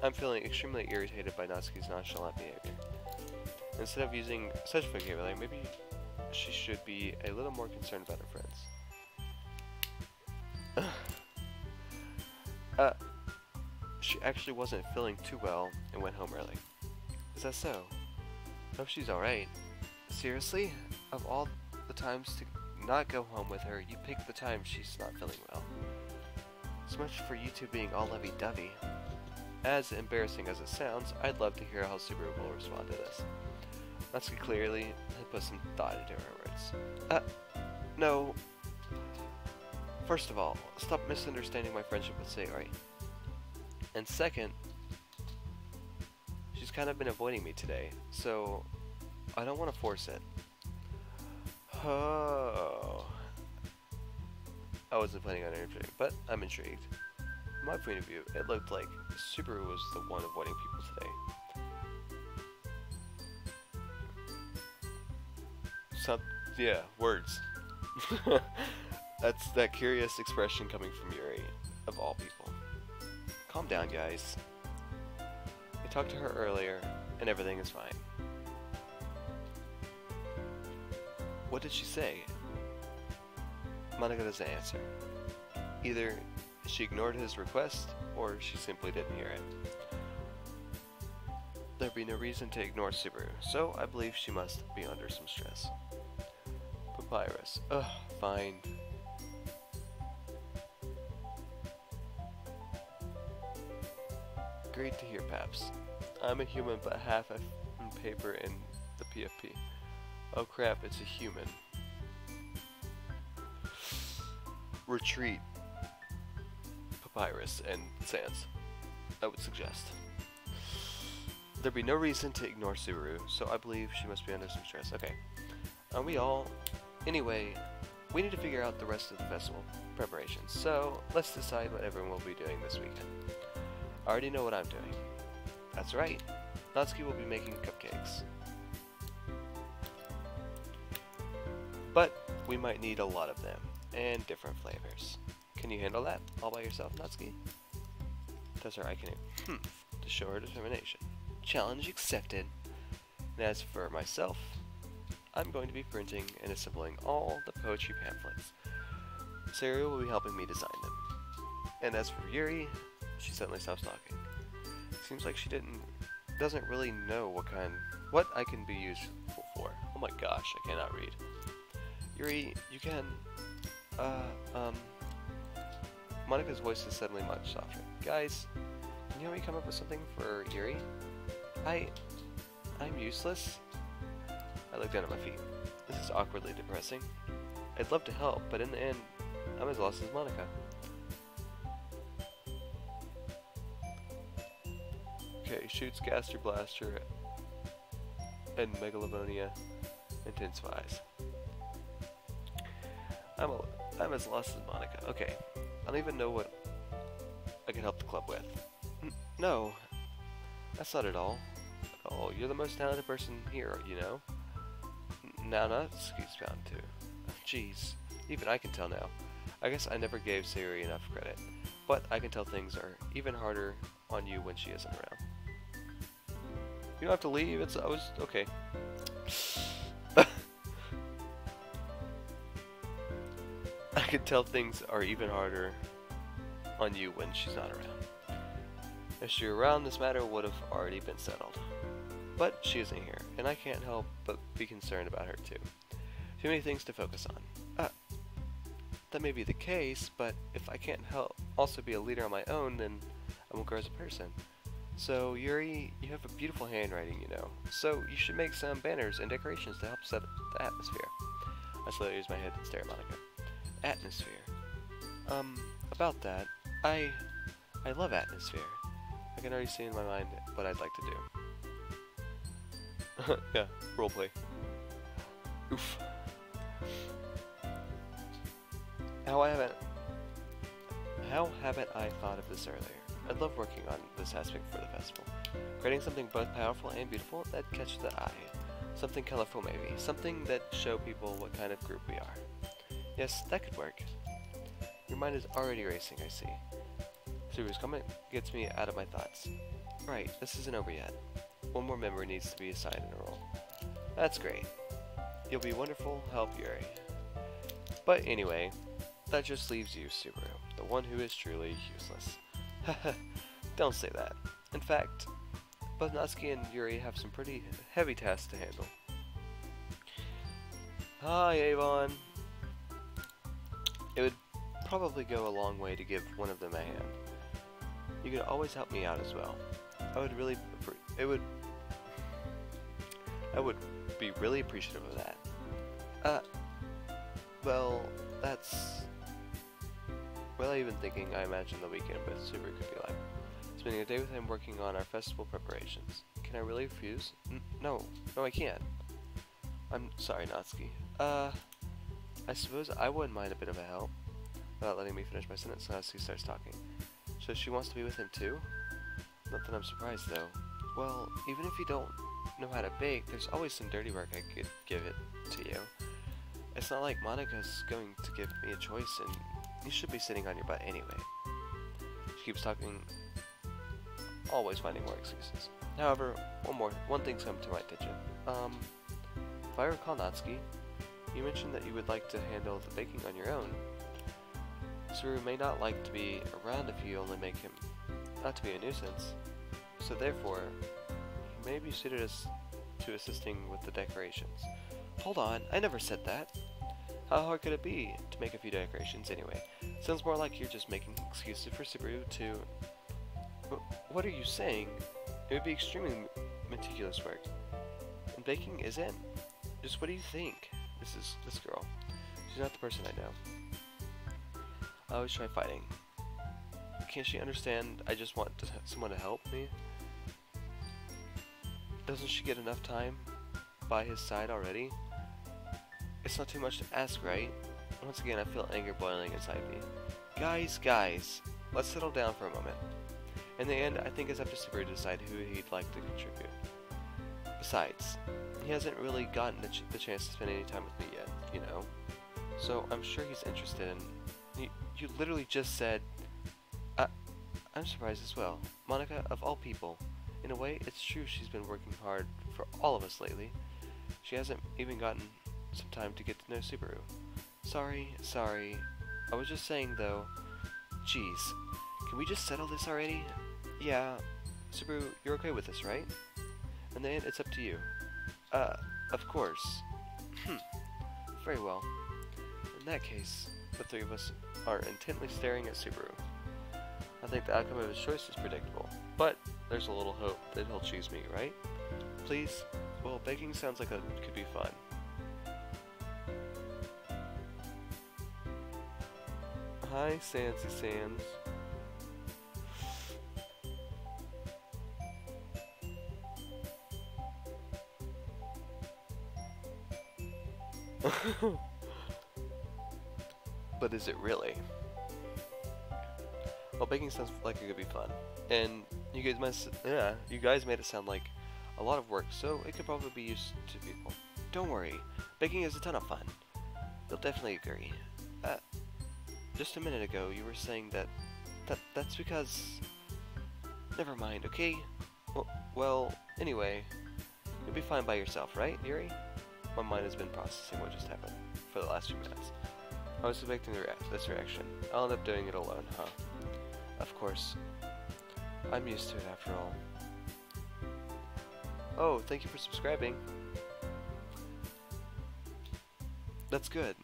I'm feeling extremely irritated by Natsuki's nonchalant behavior. Instead of using such vocabulary, maybe she should be a little more concerned about her friends. She actually wasn't feeling too well and went home early. Is that so? Hope she's alright. Seriously? Of all the times to not go home with her, you picked the time she's not feeling well. So much for you two being all lovey-dovey. As embarrassing as it sounds, I'd love to hear how Subaru will respond to this. Natsuki clearly had put some thought into her words. No. First of all, stop misunderstanding my friendship with Sayori. And second, she's kind of been avoiding me today, so I don't want to force it. Oh. I wasn't planning on interviewing, but I'm intrigued. From my point of view, it looked like Subaru was the one avoiding people today. Yeah, words. That's that curious expression coming from Yuri, of all people. Calm down, guys. I talked to her earlier, and everything is fine. What did she say? Monica doesn't answer. Either she ignored his request, or she simply didn't hear it. There'd be no reason to ignore Subaru, so I believe she must be under some stress. Papyrus. Ugh, fine. Great to hear, Paps. I'm a human, but half a paper in the PFP. Oh crap, it's a human. Retreat. Papyrus and Sans, I would suggest. There'd be no reason to ignore Subaru, so I believe she must be under some stress. Okay. Aren't we all? Anyway, we need to figure out the rest of the festival preparations, so let's decide what everyone will be doing this weekend. I already know what I'm doing. That's right. Natsuki will be making cupcakes. But we might need a lot of them, and different flavors. Can you handle that all by yourself, Natsuki? That's her eye canoe. To show her determination. Challenge accepted. And as for myself, I'm going to be printing and assembling all the poetry pamphlets. Sarah will be helping me design them. And as for Yuri, she suddenly stops talking. Seems like she doesn't really know what I can be useful for. Oh my gosh, I cannot read. Yuri, you can, Monica's voice is suddenly much softer. Guys, can you help me come up with something for Yuri? I'm useless. I look down at my feet. This is awkwardly depressing. I'd love to help, but in the end, I'm as lost as Monica. Okay, shoots Gaster Blaster and Megalovonia intensifies. I'm as lost as Monica. Okay, I don't even know what I can help the club with. No, that's not at all. Oh, you're the most talented person here, you know? Now Natsuki's bound to. Jeez, even I can tell now. I guess I never gave Sayori enough credit, but I can tell things are even harder on you when she isn't around. You don't have to leave, okay. I can tell things are even harder on you when she's not around. If she were around, this matter would have already been settled. But she isn't here, and I can't help but be concerned about her too. Too many things to focus on. That may be the case, but if I can't also be a leader on my own, then I won't grow as a person. So, Yuri, you have a beautiful handwriting, you know. So, you should make some banners and decorations to help set the atmosphere. I slowly raise my head and stare at Monica. Atmosphere. About that, I love atmosphere. I can already see in my mind what I'd like to do. Yeah, roleplay. Oof. How haven't I thought of this earlier? I'd love working on this aspect for the festival. Creating something both powerful and beautiful that catches the eye. Something colorful maybe. Something that show people what kind of group we are. Yes, that could work. Your mind is already racing, I see. Subaru's comment gets me out of my thoughts. Right, this isn't over yet. One more member needs to be assigned in a role. That's great. You'll be wonderful help, Yuri. But anyway, that just leaves you, Subaru, the one who is truly useless. Haha, don't say that. In fact, both Natsuki and Yuri have some pretty heavy tasks to handle. Hi, Avon. It would probably go a long way to give one of them a hand. You could always help me out as well. I would be really appreciative of that. Well, that's... Without even thinking, I imagine the weekend with Subaru could be like. Spending a day with him working on our festival preparations. Can I really refuse? No, I can't. I'm sorry, Natsuki. I suppose I wouldn't mind a bit of a help. Without letting me finish my sentence, Natsuki starts talking. So she wants to be with him too? Not that I'm surprised though. Well, even if you don't know how to bake, there's always some dirty work I could give it to you. It's not like Monica's going to give me a choice and you should be sitting on your butt anyway. She keeps talking, always finding more excuses. However, one thing's come to my attention. If I recall, Natsuki, you mentioned that you would like to handle the baking on your own. Subaru may not like to be around if you only make him not to be a nuisance, so therefore, he may be suited to assisting with the decorations. Hold on, I never said that. How hard could it be to make a few decorations anyway? Sounds more like you're just making excuses for Subaru to... What are you saying? It would be extremely meticulous work. And baking isn't? Just what do you think? This girl. She's not the person I know. I always try fighting. Can't she understand I just want someone to help me? Doesn't she get enough time by his side already? It's not too much to ask, right? Once again, I feel anger boiling inside me. Guys, let's settle down for a moment. In the end, I think it's up to Subaru to decide who he'd like to contribute. Besides, he hasn't really gotten the chance to spend any time with me yet, you know? So I'm sure he's interested in... You literally just said... I'm surprised as well. Monica, of all people. In a way, it's true she's been working hard for all of us lately. She hasn't even gotten some time to get to know Subaru. Sorry. I was just saying though... Jeez. Can we just settle this already? Yeah. Subaru, you're okay with this, right? In the end, it's up to you. Of course. Very well. In that case, the three of us are intently staring at Subaru. I think the outcome of his choice is predictable, but there's a little hope that he'll choose me, right? Please? Well, baking sounds like it could be fun. Hi, Sansi Sands. But is it really? Well, baking sounds like it could be fun, and you guys made it sound like a lot of work, so it could probably be used to people. Don't worry, baking is a ton of fun. You'll definitely agree. Just a minute ago, you were saying that's because... Never mind, okay? Well, anyway, you'll be fine by yourself, right, Yuri? My mind has been processing what just happened for the last few minutes. I was expecting this reaction. I'll end up doing it alone, huh? Of course. I'm used to it after all. Oh, thank you for subscribing. That's good.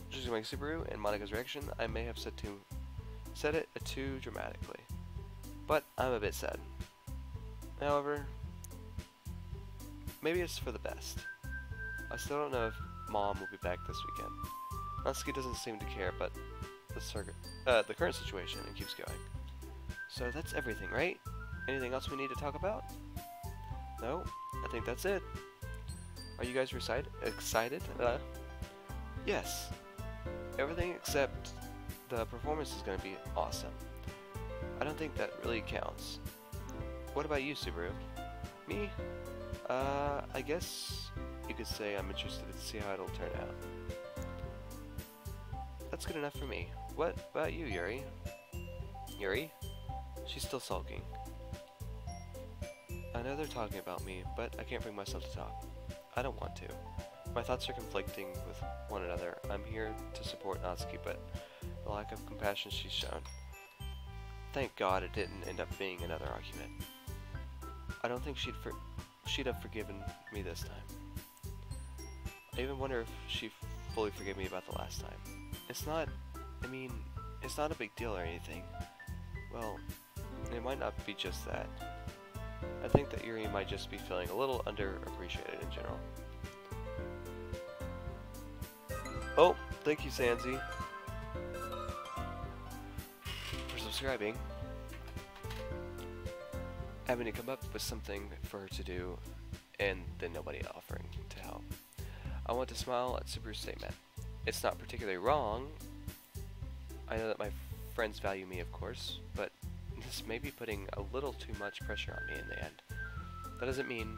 Judging by Subaru and Monica's reaction, I may have said it too dramatically. But I'm a bit sad. However, maybe it's for the best. I still don't know Mom will be back this weekend. Natsuki doesn't seem to care, but the current situation, and keeps going. So that's everything, right? Anything else we need to talk about? No? I think that's it. Are you guys excited? Yes. Everything except the performance is going to be awesome. I don't think that really counts. What about you, Subaru? Me? I guess you could say I'm interested to see how it'll turn out. That's good enough for me. What about you, Yuri? Yuri? She's still sulking. I know they're talking about me, but I can't bring myself to talk. I don't want to. My thoughts are conflicting with one another. I'm here to support Natsuki, but the lack of compassion she's shown. Thank God it didn't end up being another argument. I don't think she'd have forgiven me this time. I even wonder if she fully forgave me about the last time. It's not a big deal or anything. Well, it might not be just that. I think that Yuri might just be feeling a little underappreciated in general. Oh, thank you, Sanzi, for subscribing. Having to come up with something for her to do, and then nobody offering to help. I want to smile at Subaru's statement. It's not particularly wrong. I know that my friends value me, of course, but this may be putting a little too much pressure on me in the end. That doesn't mean,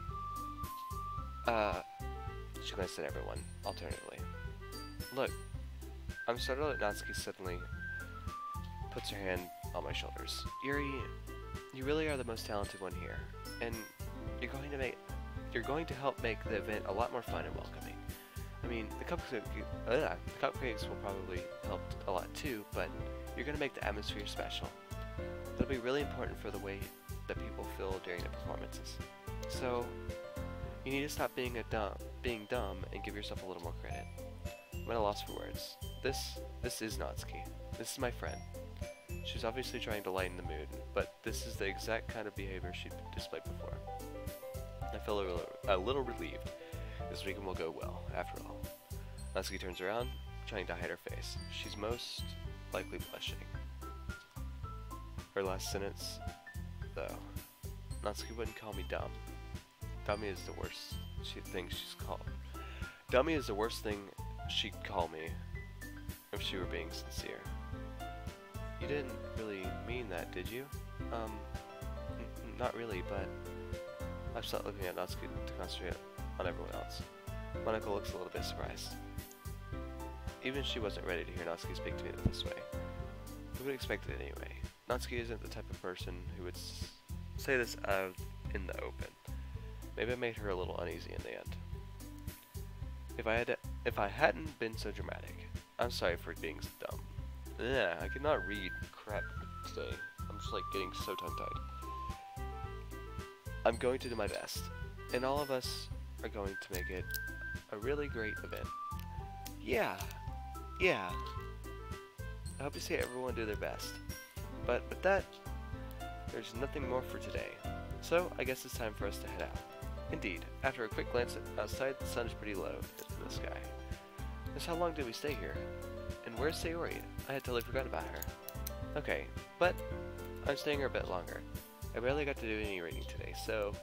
she glanced at everyone, alternatively. Look, I'm startled that Natsuki suddenly puts her hand on my shoulders. Yuri, you really are the most talented one here, and you're going to help make the event a lot more fun and welcoming. I mean, the cupcakes will probably help a lot too, but you're going to make the atmosphere special. It'll be really important for the way that people feel during the performances. So, you need to stop being dumb and give yourself a little more credit. I'm at a loss for words. This is Natsuki. This is my friend. She's obviously trying to lighten the mood, but this is the exact kind of behavior she displayed before. I feel a little relieved. This weekend will go well, after all. Natsuki turns around, trying to hide her face. She's most likely blushing. Her last sentence, though. Natsuki wouldn't call me dumb. Dummy is the worst thing she's called. Dummy is the worst thing she'd call me if she were being sincere. You didn't really mean that, did you? Not really, but I've stopped looking at Natsuki to concentrate on everyone else. Monika looks a little bit surprised. Even she wasn't ready to hear Natsuki speak to me this way. Who would expect it anyway? Natsuki isn't the type of person who would say this out in the open. Maybe I made her a little uneasy in the end. If I hadn't been so dramatic, I'm sorry for being dumb. Yeah, I cannot read crap today. I'm just like getting so tongue-tied. I'm going to do my best, and all of us are going to make it a really great event. Yeah. I hope to see everyone do their best. But with that, there's nothing more for today. So I guess it's time for us to head out. Indeed, after a quick glance outside, the sun is pretty low in the sky. Just how long did we stay here? And where's Sayori? I had totally forgotten about her. Okay, but I'm staying here a bit longer. I barely got to do any reading today, so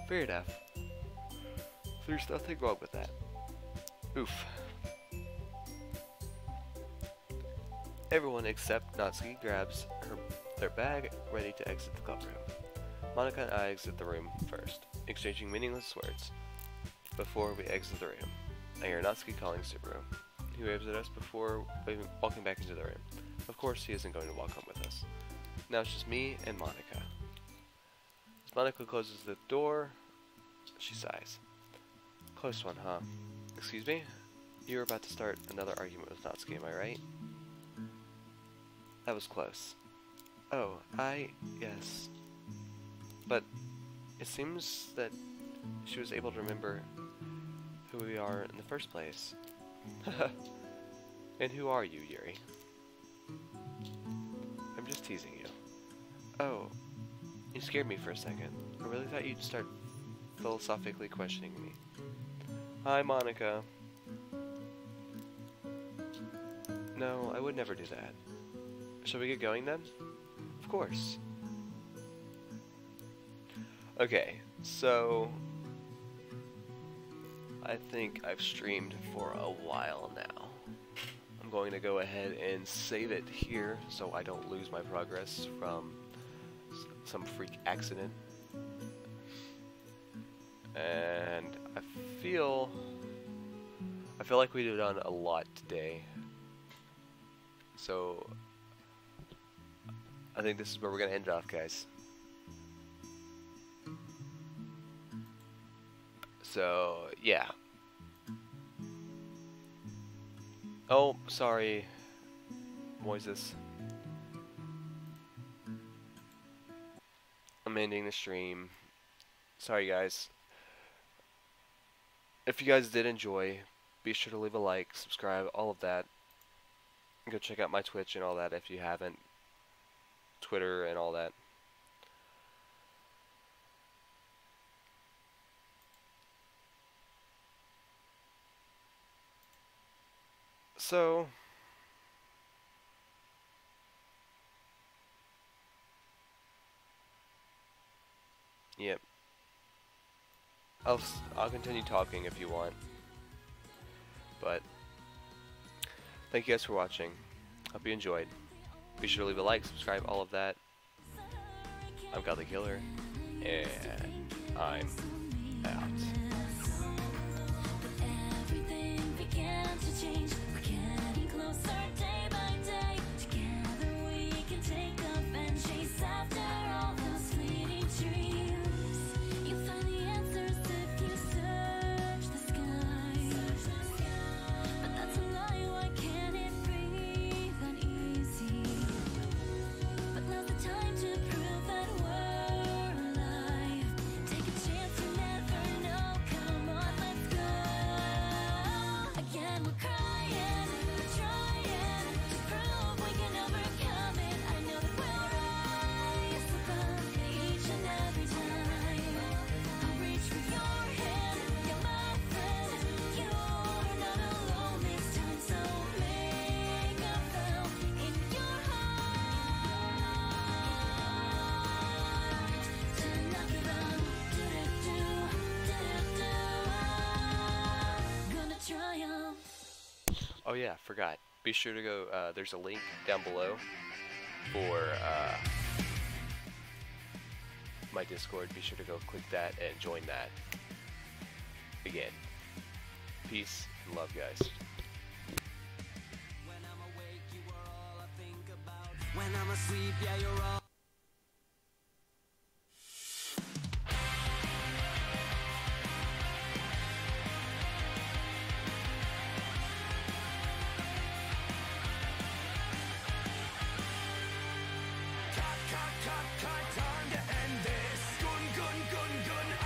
fair enough. There's nothing wrong with that. Oof. Everyone except Natsuki grabs their bag, ready to exit the club room. Monika and I exit the room first, exchanging meaningless words before we exit the room. I hear Natsuki calling Subaru. He waves at us before walking back into the room. Of course, he isn't going to walk home with us. Now it's just me and Monika. As Monika closes the door, she sighs. Close one, huh? Excuse me? You were about to start another argument with Natsuki, am I right? That was close. Oh, yes. But it seems that she was able to remember who we are in the first place. And who are you, Yuri? I'm just teasing you. Oh, you scared me for a second. I really thought you'd start philosophically questioning me. Hi, Monika. No, I would never do that. Shall we get going then? Of course. Okay, so I think I've streamed for a while now. I'm going to go ahead and save it here so I don't lose my progress from some freak accident. And I feel like we've done a lot today. So I think this is where we're gonna end it off, guys. So yeah. Oh, sorry, Moises. I'm ending the stream. Sorry, guys. If you guys did enjoy, be sure to leave a like, subscribe, all of that. Go check out my Twitch and all that if you haven't. Twitter and all that. So yep. I'll continue talking if you want. But thank you guys for watching. Hope you enjoyed. Be sure to leave a like, subscribe, all of that. I'm Godly Killer, and I'm out. Everything began to change. We're getting closer day by day. Together we can take up and chase after all those fleeting dreams. You'll find the answers if you search the sky. But that's a lie, why can't it be that easy? But now's the time to prove that we're alive. Take a chance, you never know. Come on, let's go. Again, we're crying, we're trying to prove we can overcome it. I know that we'll rise above each and every time. I'll reach for your hand, you're my friend. You're not alone this time, so make a vow in your heart to not give up. Gonna triumph. Oh yeah, forgot. Be sure to go, there's a link down below for my Discord. Be sure to go click that and join that. Again, peace and love, guys. When I'm awake, you are all I think about. When I'm asleep, yeah, you're all. Cut, time to end this. Gun, I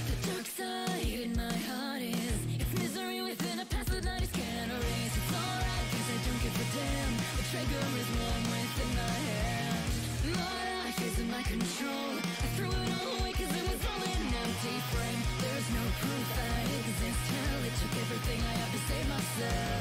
The dark side in my heart is it's misery within a past that I just can't erase. It's alright, 'cause I don't give a damn. The trigger is warm within my hand. My life is in my control. I threw it all away 'cause it was all an empty frame. There's no proof I exist. Hell, it took everything I have to save myself.